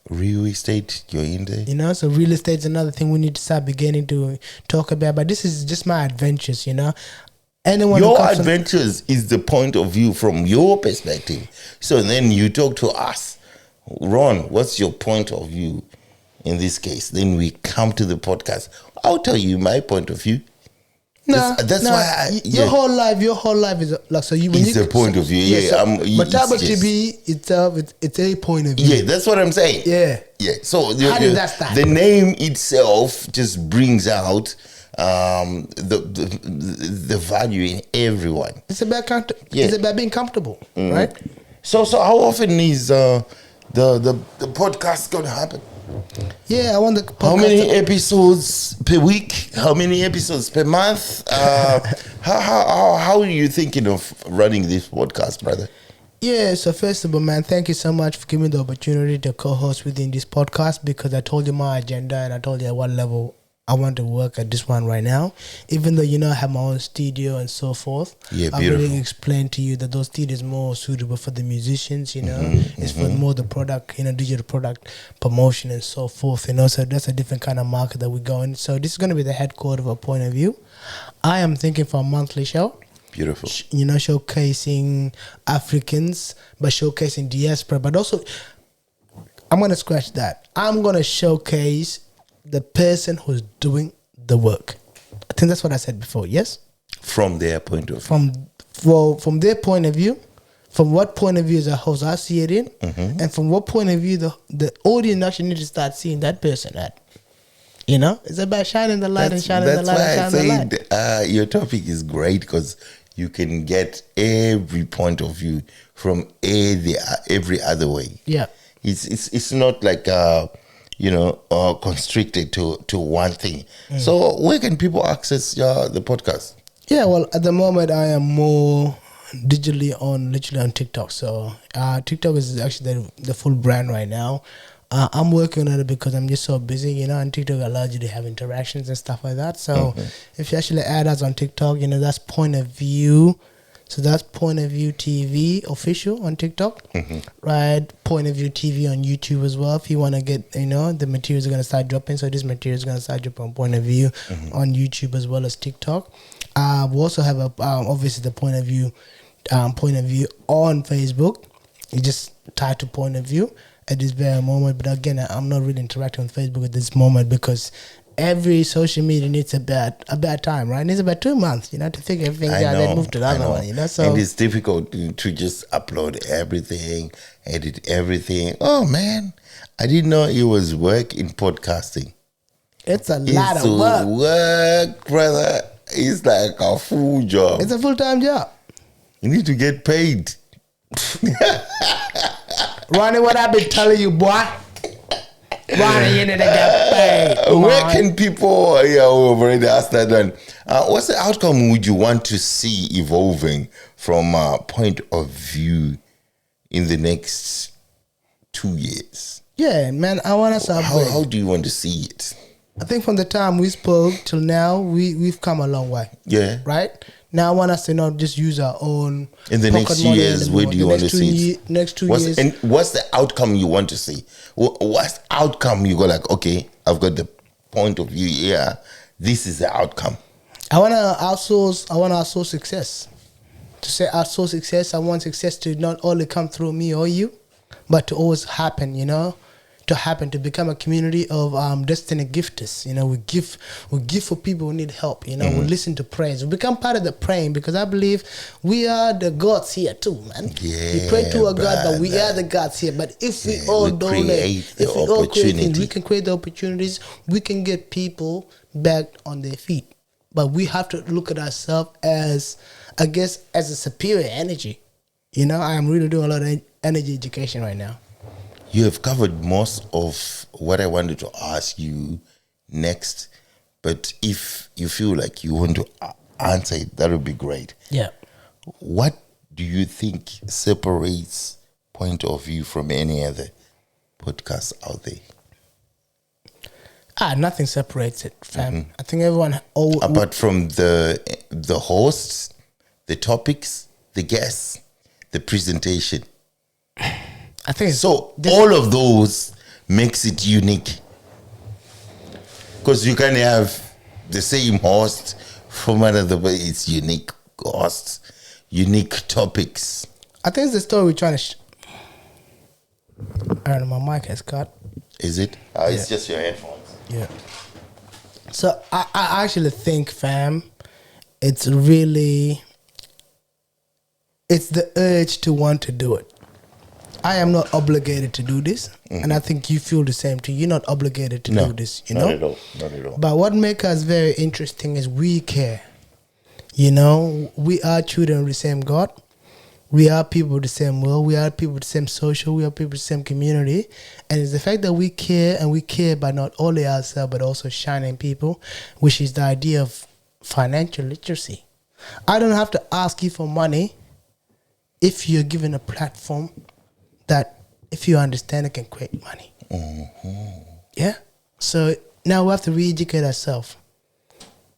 Real estate, you're in there. So real estate's another thing we need to start beginning to talk about. But this is just my adventures, Anyone your adventures is the point of view from your perspective. So then you talk to us. Ron, what's your point of view in this case? Then we come to the podcast. I'll tell you my point of view. No, That's why your whole life is like so. It's a point of view. Yeah, but Taba TV itself, it's a point of view. Yeah, that's what I'm saying. Yeah. So How did that start? The name itself just brings out the value in everyone. It's about It's about being comfortable, right? So how often is the podcast gonna happen? Yeah, I want the podcast. How many episodes per week? How many episodes per month? How are you thinking of running this podcast, brother? Yeah, so first of all, man, thank you so much for giving me the opportunity to co-host within this podcast, because I told you my agenda and I told you at what level I want to work at this one right now. Even though, I have my own studio and so forth. Yeah, I really explained to you that those studios are more suitable for the musicians, It's for more the product, digital product promotion and so forth, So that's a different kind of market that we go in. So this is going to be the headquarters of a point of view. I am thinking for a monthly show. Beautiful. Showcasing Africans, but showcasing diaspora. But also, I'm going to scratch that. I'm going to showcase the person who's doing the work. I think that's what I said before, yes? From their point of view. From their point of view, from what point of view as a host I see it in, and from what point of view the audience actually need to start seeing that person at. It's about shining the light and shining the light and shining the light. That's why I said your topic is great, because you can get every point of view from every other way. Yeah. It's not like constricted to one thing. So where can people access the podcast? Yeah, well, at the moment I am more literally on TikTok. So TikTok is actually the full brand right now. I'm working on it because I'm just so busy, and TikTok allows you to have interactions and stuff like that. So if you actually add us on TikTok, that's Point of View. So that's Point of View TV official on TikTok, right? Point of View TV on YouTube as well. If you want to get, the materials are going to start dropping. So this material is going to start dropping on Point of View on YouTube as well as TikTok. We also have obviously the Point of View on Facebook. You just type to Point of View at this very moment. But again, I'm not really interacting with Facebook at this moment because every social media needs about time, right? It needs about 2 months, to figure everything out, then move to the other one, So, and it's difficult to just upload everything, edit everything. Oh man, I didn't know it was work in podcasting. It's a lot of work. Work, brother. It's like a full job. It's a full-time job. You need to get paid. Ronnie, what I've been telling you, boy. Ronnie, you need to get paid. Where can people, we've already asked that one. What's the outcome would you want to see evolving from a point of view in the next 2 years? Yeah, man, I want us to upgrade. How do you want to see it? I think from the time we spoke till now, we've come a long way. Yeah. Right? Now I want us to not just use our own. In the next 2 years, where do you want to see it? Next 2 years. And what's the outcome you want to see? What's the outcome you go like, okay, I've got the point of view here. This is the outcome. I want to outsource success. To say outsource success, I want success to not only come through me or you, but to always happen, to become a community of destiny gifters. We give for people who need help. We listen to prayers. We become part of the praying, because I believe we are the gods here too, man. Yeah, we pray to a God, but we are the gods here. But if we all donate, if we all create things, we can create the opportunities. We can get people back on their feet. But we have to look at ourselves as a superior energy. I am really doing a lot of energy education right now. You have covered most of what I wanted to ask you next, but if you feel like you want to answer it, that would be great. Yeah. What do you think separates Point of View from any other podcast out there? Nothing separates it, fam. I think everyone... Apart from the hosts, the topics, the guests, the presentation. I think so. All of those makes it unique, because you can have the same host from another, but it's unique hosts, unique topics. I think it's the story we're trying to. I don't know. My mic has cut. Is it? It's just your headphones. Yeah. So I actually think, fam, it's the urge to want to do it. I am not obligated to do this, and I think you feel the same too. You're not obligated to do this, you know? Not at all. But what makes us very interesting is we care. You know, we are children of the same God. We are people of the same world. We are people of the same social. We are people of the same community. And it's the fact that we care, and we care by not only ourselves, but also shining people, which is the idea of financial literacy. I don't have to ask you for money if you're given a platform that, if you understand, it can create money. Yeah? So now we have to re-educate ourselves.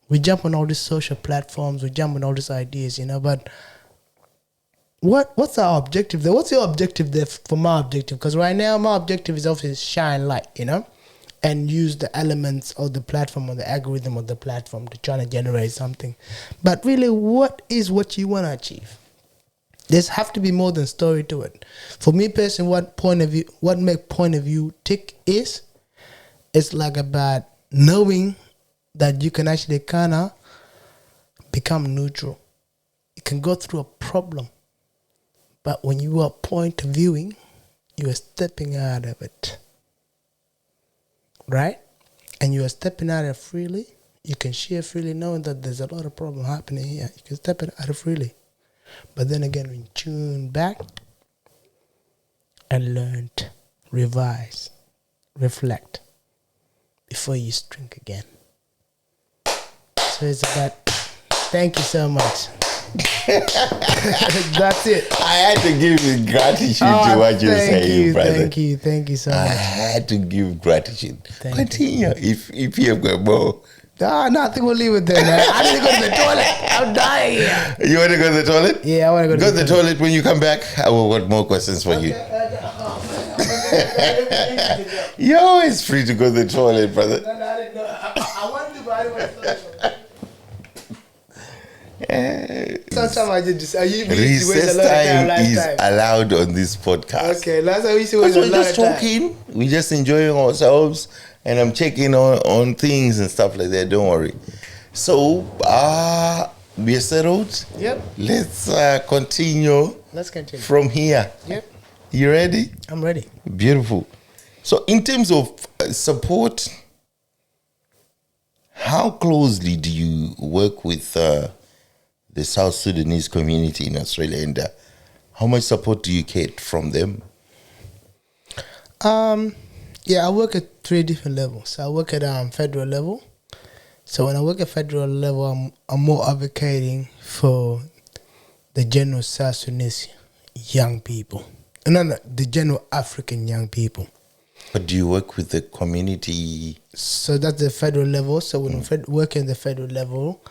We jump on all these social platforms, we jump on all these ideas, you know, but what's our objective there? What's your objective there for my objective? Because right now my objective is obviously shine light, you know, and use the elements of the platform or the algorithm of the platform to try to generate something. But really, what is what you want to achieve? There's have to be more than story to it. For me personally, what make point of view tick is, it's like about knowing that you can actually kind of become neutral. You can go through a problem, but when you are point of viewing, you are stepping out of it, right? And you are stepping out of it freely. You can share freely, knowing that there's a lot of problem happening here. You can step it out of freely. But then again, when you tune back and learn, revise, reflect before you drink again. So it's about, thank you so much. That's it. I had to give you gratitude to what you're saying, brother. Thank you so much. I had to give gratitude. Continue if you have got more. No, I think we'll leave it there, man. I need to go to the toilet. I'm dying here. You want to go to the toilet? Yeah, I want to go to the toilet. When you come back, I will got more questions for you. You're always free to go to the toilet, brother. No, I didn't know. I wanted to, but I didn't want to. Sometimes I just recess time is allowed on this podcast. Okay, last time we used to waste a lot of time. We're just talking. We're just enjoying ourselves. And I'm checking on things and stuff like that. Don't worry. So, we're settled. Yep. Let's continue. Let's continue from here. Yep. You ready? I'm ready. Beautiful. So, in terms of support, how closely do you work with the South Sudanese community in Australia, and how much support do you get from them? Yeah, I work at 3 different levels. I work at federal level. So when I work at federal level, I'm more advocating for the general South Sudanese young people. No, the general African young people. But do you work with the community? So that's the federal level. So when I'm working at the federal level,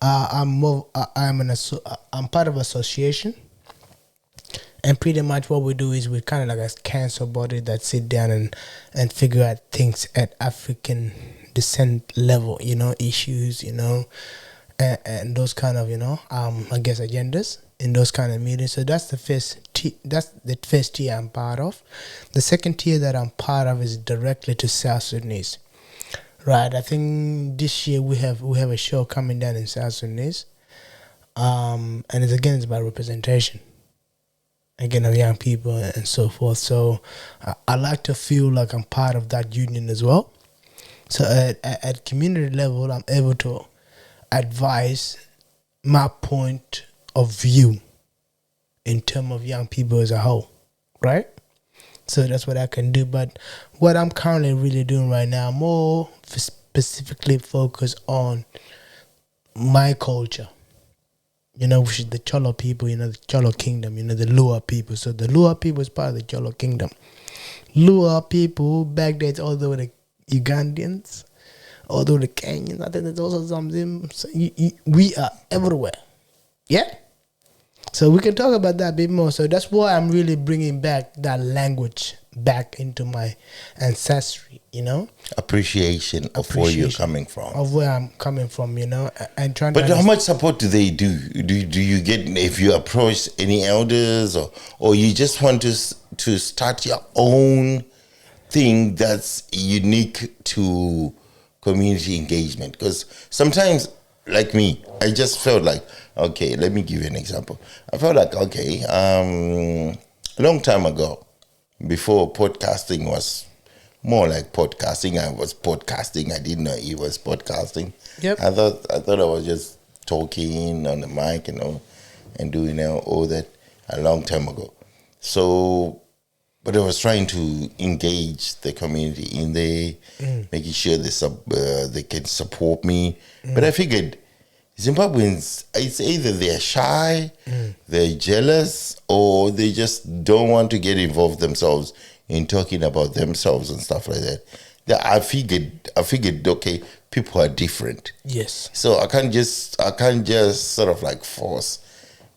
I'm part of an association. And pretty much what we do is we're kind of like a council body that sit down and figure out things at African descent level, you know, issues, you know, and those kind of, you know, I guess agendas in those kind of meetings. So that's the first tier I'm part of. The second tier that I'm part of is directly to South Sudanese. Right, I think this year we have a show coming down in South Sudanese. And it's about representation. Again, of young people and so forth. So I like to feel like I'm part of that union as well. So at community level, I'm able to advise my point of view in terms of young people as a whole, right? So that's what I can do. But what I'm currently really doing right now, I'm more specifically focused on my culture. You know, which is the Cholo people, you know, the Cholo kingdom, you know, the Lua people. So the Lua people is part of the Cholo kingdom. Lua people, back there, it's all the Ugandans, all the Kenyans. I think there's also some of them. So we are everywhere. Yeah? So we can talk about that a bit more. So that's why I'm really bringing back that language back into my ancestry, you know? Appreciation of where you're coming from. Of where I'm coming from, you know? And trying But how much support do they do? Do you get, if you approach any elders or you just want to start your own thing that's unique to community engagement? Because sometimes like me, I just felt like, okay, let me give you an example. I felt like, okay, a long time ago, before podcasting was more like podcasting, I was podcasting. I didn't know it was podcasting. Yep. I thought I was just talking on the mic and doing all that a long time ago. So, but I was trying to engage the community in there, making sure they can support me. But I figured Zimbabweans, it's either they're shy, they're jealous, or they just don't want to get involved themselves in talking about themselves and stuff like that. I figured, okay, people are different. Yes. So I can't just sort of like force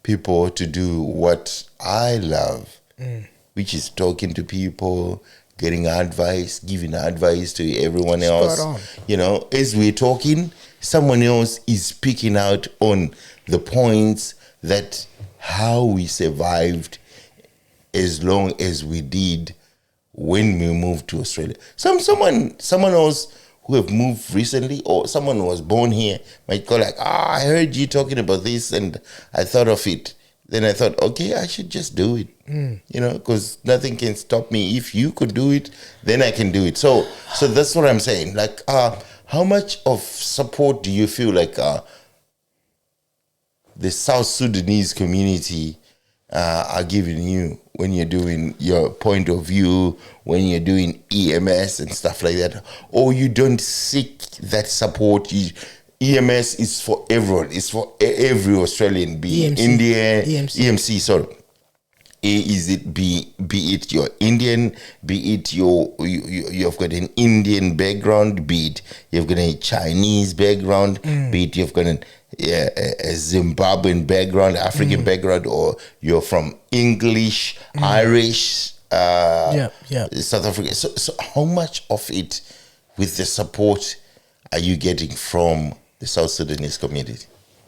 people to do what I love, which is talking to people, getting advice, giving advice to everyone else. Spot on. You know, as we're talking, someone else is speaking out on the points that how we survived as long as we did when we moved to Australia. Someone else who have moved recently, or someone who was born here, might go like, I heard you talking about this and I thought of it. Then I thought, okay, I should just do it. You know, because nothing can stop me. If you could do it, then I can do it. So that's what I'm saying. Like, how much of support do you feel like the South Sudanese community are giving you when you're doing your point of view, when you're doing EMS and stuff like that? Or you don't seek that support? EMS is for everyone. It's for every Australian, be it E.M.C. Indian, E.M.C. EMC, sorry. Is it be it you're Indian, be it you've got an Indian background, be it you've got a Chinese background, be it you've got a Zimbabwean background, African background, or you're from English, Irish, South Africa. So how much of it with the support are you getting from the South Sudanese community?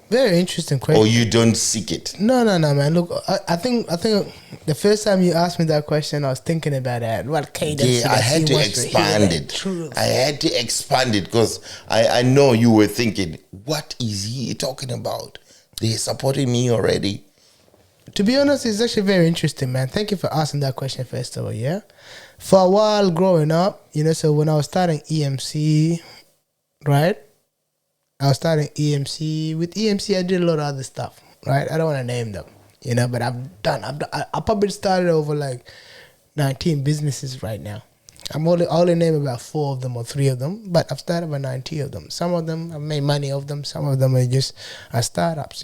Very interesting question. Or you don't seek it? No, man. Look, I think the first time you asked me that question, I was thinking about that. What cadence? Yeah, I had to expand it. I had to expand it because I know you were thinking, what is he talking about? They're supporting me already. To be honest, it's actually very interesting, man. Thank you for asking that question, first of all, yeah? For a while growing up, so when I was starting E.M.C, right? I was starting E.M.C. With E.M.C, I did a lot of other stuff, right? I don't want to name them, but I probably started over like 19 businesses right now. I'm only name about 4 of them or 3 of them, but I've started about 90 of them. Some of them I've made money of them. Some of them are just startups,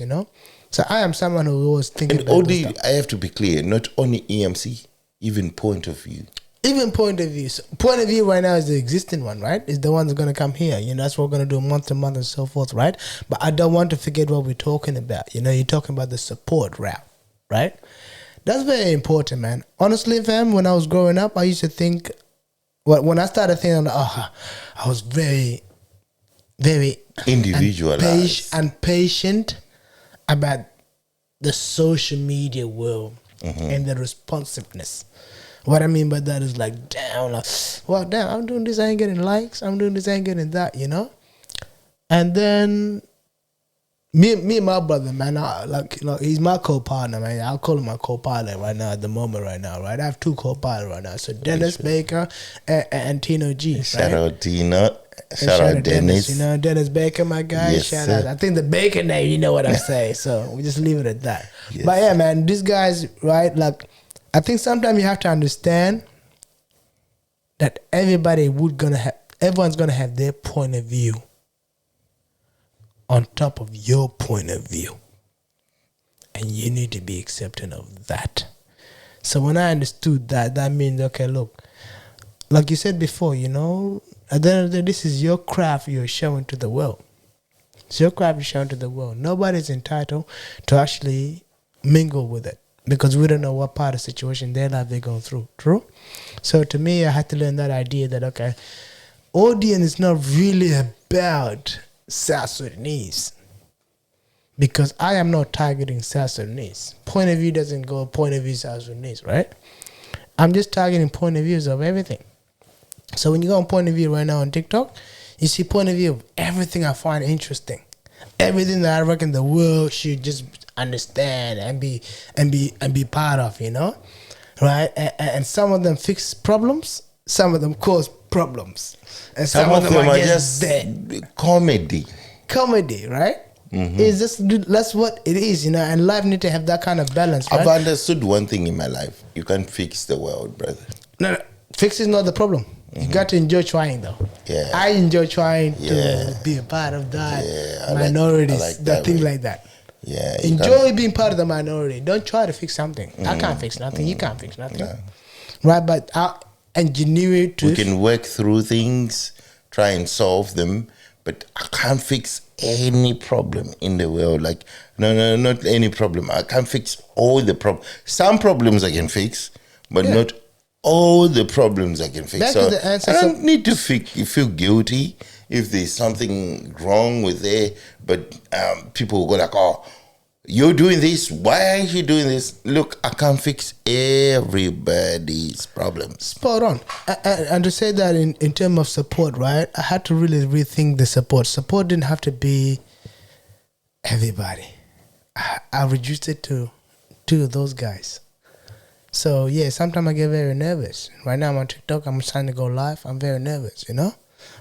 So I am someone who was thinking about this stuff. I have to be clear, not only EMC, even point of view. Even point of view. So point of view right now is the existing one, right? Is the one that's going to come here. That's what we're going to do month to month and so forth, right? But I don't want to forget what we're talking about. You're talking about the support route, right? That's very important, man. Honestly, fam, when I was growing up, I used to think, when I started thinking, I was very, very individualized and patient about the social media world and the responsiveness. What I mean by that is like, damn, I'm doing this, I ain't getting likes. I'm doing this, I ain't getting that, And then me and my brother, man, he's my co-partner, man. I'll call him my co-pilot right now at the moment right now, right? I have 2 co-pilots right now. So Dennis Baker and Tino G. Shout out Tino. Shout out Dennis. Dennis Baker, my guy. Yes, Shout sir. out. I think the Baker name, you know what I'm saying. So we just leave it at that. Yes. But yeah, man, these guys, right? Like, I think sometimes you have to understand that everyone's gonna have their point of view on top of your point of view, and you need to be accepting of that. So when I understood that means, okay, look, like you said before, at the end of the day, this is your craft you're showing to the world. It's your craft you're showing to the world. Nobody's entitled to actually mingle with it, because we don't know what part of the situation their life they're going through. True? So to me, I had to learn that idea that, okay, audience is not really about South Sudanese, because I am not targeting South Sudanese. Point of view doesn't go point of view South Sudanese, right? I'm just targeting point of views of everything. So when you go on point of view right now on TikTok, you see point of view of everything I find interesting. everything that I reckon the world should just understand and be part of, you know, right? And some of them fix problems, some of them cause problems, and some of them are just dead. Comedy, right? It's just, that's what it is, you know. And life need to have that kind of balance. Right? I've understood one thing in my life: you can't fix the world, brother. No, fix is not the problem. You got to enjoy trying, though. Yeah, I enjoy trying to be a part of that minorities, that thing like that. Yeah, enjoy being part of the minority. Don't try to fix something. I can't fix nothing. You can't fix nothing, right? But ingenuity. We can work through things, try and solve them, but I can't fix any problem in the world. Like, no, not any problem. I can't fix all the problems. Some problems I can fix, but not all the problems I can fix. So I don't need to feel guilty if there's something wrong with it. But people go like, oh, you're doing this. Why aren't you doing this? Look, I can't fix everybody's problems. Spot on. And to say that in terms of support, right? I had to really rethink the support. Support didn't have to be everybody. I reduced it to two of those guys. So yeah, sometimes I get very nervous. Right now I'm on TikTok. I'm trying to go live. I'm very nervous, you know?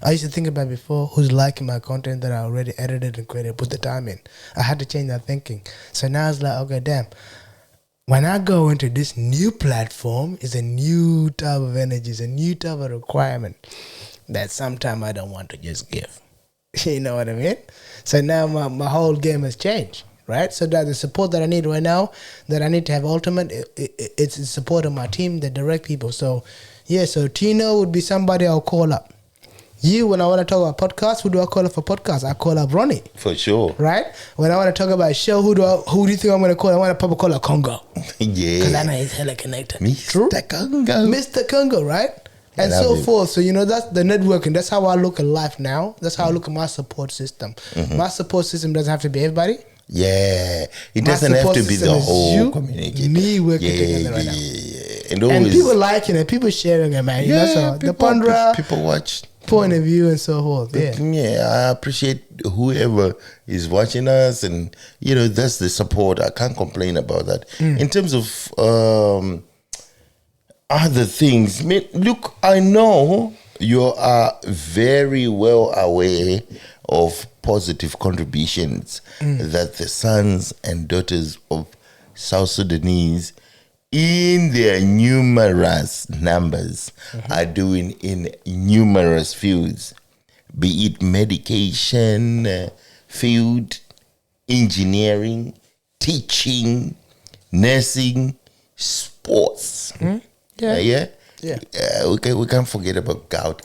I used to think about before who's liking my content that I already edited and created, put the time in. I had to change that thinking. So now it's like, okay, damn. When I go into this new platform, it's a new type of energy, it's a new type of requirement that sometimes I don't want to just give. You know what I mean? So now my whole game has changed, right? So that the support that I need right now, that I need to have ultimate, it's the support of my team, the direct people. So yeah, so Tino would be somebody I'll call up. You, when I want to talk about podcasts, who do I call up for podcasts? I call up Ronnie. For sure. Right? When I want to talk about a show, who do you think I'm going to call? I want to probably call a Congo. Yeah. Because I know he's hella connected. Mr. Congo. Mr. Congo, right? And so forth. So, you know, that's the networking. That's how I look at life now. That's how I look at my support system. My support system doesn't have to be everybody. Yeah. It doesn't have to be the whole community. Me working together right now. Yeah. And people liking it. People sharing it, man. You know, so the Pandra. People watch. Point of view and so forth. Yeah, I appreciate whoever is watching us, and you know that's the support. I can't complain about that. In terms of other things, look, I know you are very well aware of positive contributions that the sons and daughters of South Sudanese in their numerous numbers are doing in numerous fields, be it medication field, engineering, teaching, nursing, sports. We can't forget about gout.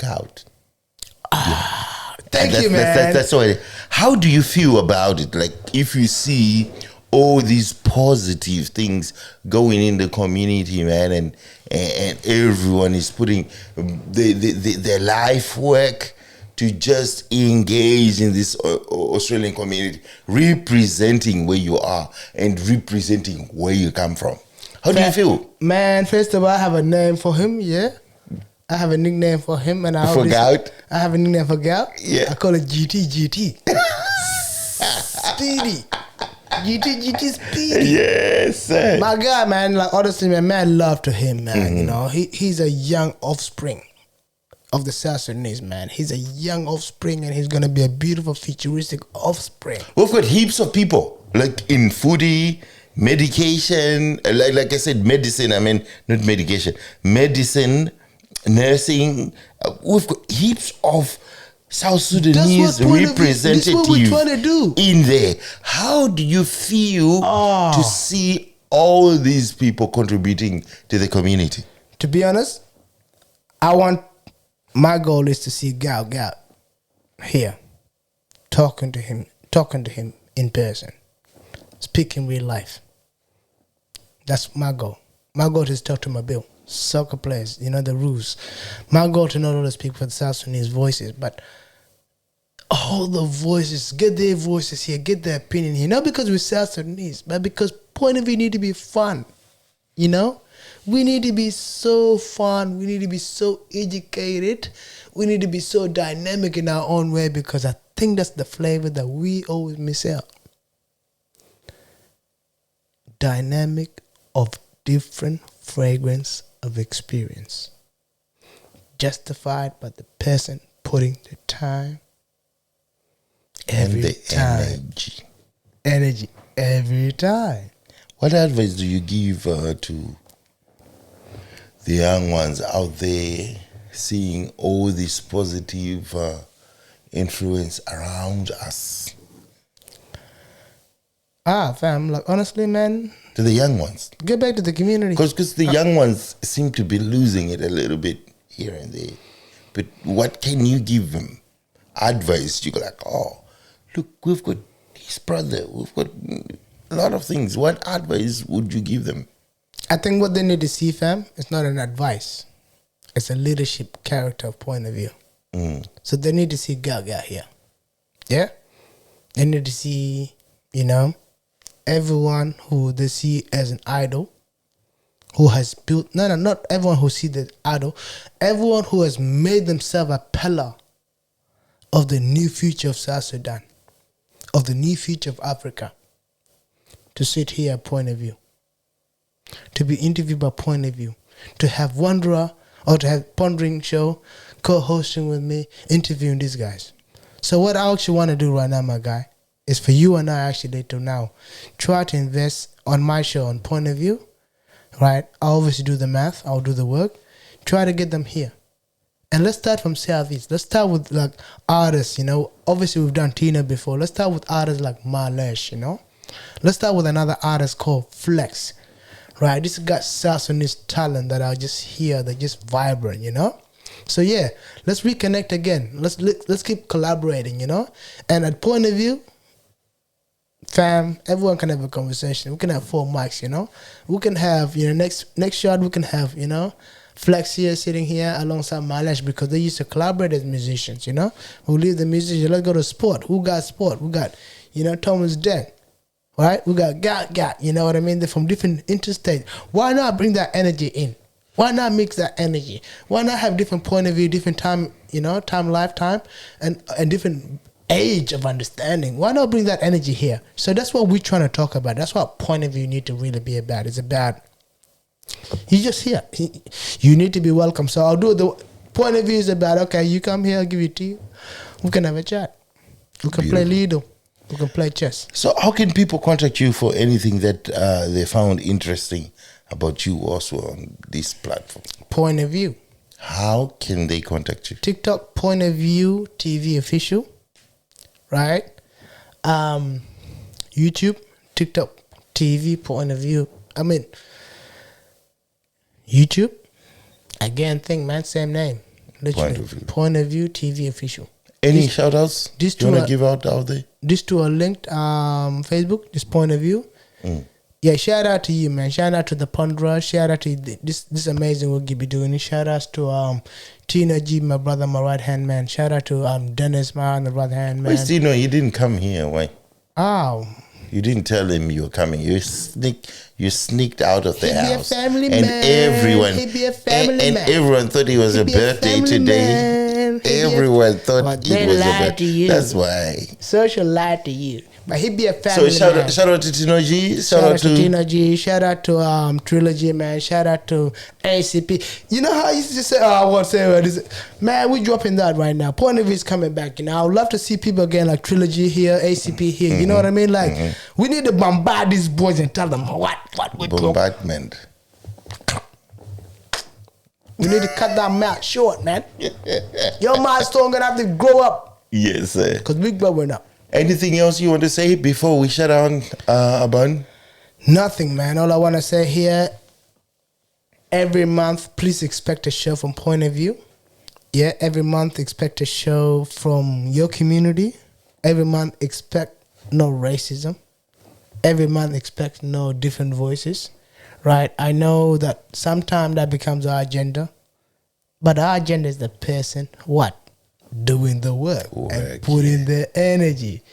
Thank you, man. That's why. How do you feel about it? Like, if you see all these positive things going in the community, man, and everyone is putting their life work to just engage in this Australian community, representing where you are and representing where you come from. How do you feel? Man, first of all, I have a name for him, yeah. I have a nickname for him, and I have a nickname for Gout. Yeah. I call it GT. Speedy. GT Speedy. Yes, sir. My guy, man, like honestly, man, love to him, man. You know, he's a young offspring of the South Sudanese, man. He's a young offspring, and he's gonna be a beautiful, futuristic offspring. We've got heaps of people, like in foodie, medication, like I said, medicine. I mean, not medication, medicine, nursing. We've got heaps of South Sudanese representatives in there. How do you feel to see all these people contributing to the community? To be honest, my goal is to see Gout here, talking to him in person, speaking real life. That's my goal. My goal is to talk to my Bill, soccer players, you know the rules. My goal to not only speak for the South Sudanese voices, but all the voices, get their voices here, get their opinion here. Not because we're South Sudanese, but because point of view need to be fun. You know? We need to be so fun. We need to be so educated. We need to be so dynamic in our own way, because I think that's the flavor that we always miss out. Dynamic of different fragrance of experience. Justified by the person putting the time. Every and the time. Energy. Every time. What advice do you give to the young ones out there seeing all this positive influence around us? Fam, like honestly, man. To the young ones. Get back to the community. Because the young ones seem to be losing it a little bit here and there. But what can you give them? Advice. You go like, oh, look, we've got his brother. We've got a lot of things. What advice would you give them? I think what they need to see, fam, is not an advice. It's a leadership character point of view. So they need to see Gaga here. Yeah? They need to see, everyone who they see as an idol, who has built, not everyone who see the idol, everyone who has made themselves a pillar of the new future of South Sudan, of the new future of Africa, to sit here at point of view, to be interviewed by point of view, to have Wanderer or to have Pondering Show co-hosting with me, interviewing these guys. So what I actually want to do right now, my guy, is for you and I actually to now try to invest on my show on point of view, right? I'll obviously do the math, I'll do the work, try to get them here. And let's start from Southeast. Let's start with like artists, Obviously we've done Tina before. Let's start with artists like Malesh, Let's start with another artist called Flex, right? This got South Sudanese talent that are just here, they're just vibrant, So yeah, let's reconnect again. Let's keep collaborating, And at point of view, fam, everyone can have a conversation. We can have 4 mics, We can have, next shot we can have, Flex here sitting here alongside Malesh because they used to collaborate as musicians, We leave the musicians, let's go to sport. Who got sport? We got, Thomas Deng. Right? We got Gat, you know what I mean? They're from different interstates. Why not bring that energy in? Why not mix that energy? Why not have different point of view, different time, lifetime, and different age of understanding? Why not bring that energy here? So that's what we're trying to talk about. That's what point of view need to really be about. It's about, you're just here. You need to be welcome. So I'll do the point of view is about, okay, you come here, I'll give you tea. We can have a chat. We can play Lido. We can play chess. So how can people contact you for anything that they found interesting about you also on this platform? Point of view. How can they contact you? TikTok, Point of View TV official. Right? YouTube, TikTok TV, Point of View. YouTube. Again, same name. Literally. Point of View TV official. Any shout outs you want to give out there? These two are linked. Facebook, this Point of View. Yeah, shout out to you, man. Shout out to the Ponderer. Shout out to this amazing work you be doing. Shout out to Tina G, my brother, my right hand man. Shout out to Dennis, my right hand man. Wait, Tino, you didn't come here. Why? Oh. You didn't tell him you were coming. You sneaked out of the house. Be a family and man. everyone Be a family man. Everyone thought it was a birthday today. Everyone thought it was a birthday. That's why. Social lied to you. But he be a family man. Shout out to Tino G. Shout out to Tino G. Shout out to Trilogy, man. Shout out to ACP. You know how I used to say, I won't say what is it. Man, we dropping that right now. Point of View is coming back. I would love to see people again like Trilogy here, ACP here. You know what I mean? Like, we need to bombard these boys and tell them what we do. Bombardment. We need to cut that mouth short, man. Your mouth's still gonna have to grow up. Yes, sir. Because we're growing up. Anything else you want to say before we shut down, Aban? Nothing, man. All I want to say here, every month, please expect a show from Point of View. Yeah, every month, expect a show from your community. Every month, expect no racism. Every month, expect no different voices. Right? I know that sometimes that becomes our agenda. But our agenda is the person, what? Doing the work and putting the energy.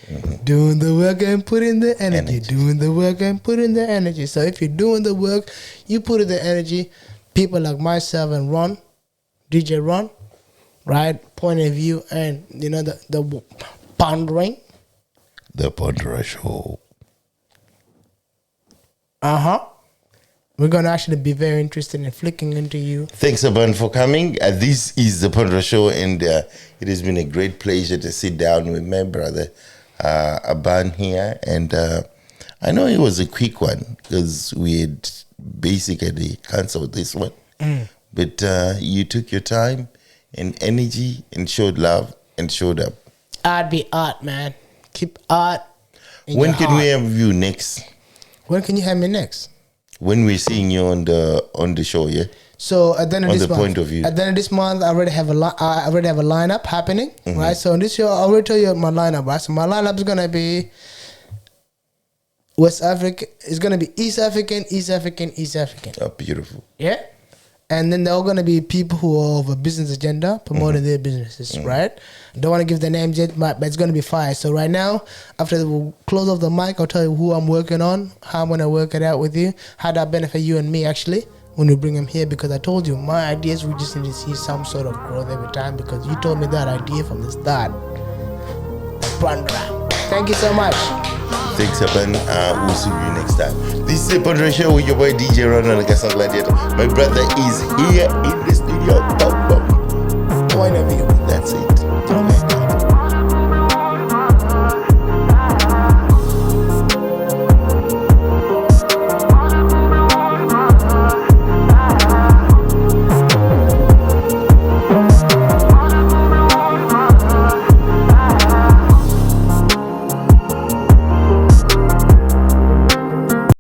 Doing the work and putting the energy. Doing the work and putting the energy. So if you're doing the work, you put in the energy. People like myself and Ron, DJ Ron, right? Point of View, and the pondering. The Ponderer Show. We're going to actually be very interested in flicking into you. Thanks, Aban, for coming. This is the Ponderer Show, and it has been a great pleasure to sit down with my brother, Aban, here. And I know it was a quick one because we had basically cancelled this one. But you took your time and energy and showed love and showed up. Art be art, man. Keep art in When your can heart. we have you next? When can you have me next? When we're seeing you on the show, yeah? So at the end of On this the month, point of view. at the end of this month, I already have a lineup happening, right? So on this show, I already tell you my lineup, right? So my lineup is gonna be West Africa. It's gonna be East African. Oh, beautiful. Yeah. And then there are going to be people who have a business agenda promoting their businesses, right? I don't want to give the names yet, but it's going to be fire. So right now, after the close of the mic, I'll tell you who I'm working on, how I'm going to work it out with you, how that benefit you and me actually when we bring them here. Because I told you, my ideas, we just need to see some sort of growth every time because you told me that idea from the start. Thank you so much. Thanks, Aban. We'll see you next time. This is the Ponderer Show with your boy DJ Ronald Gladiator. My brother is here in the studio. Point of view.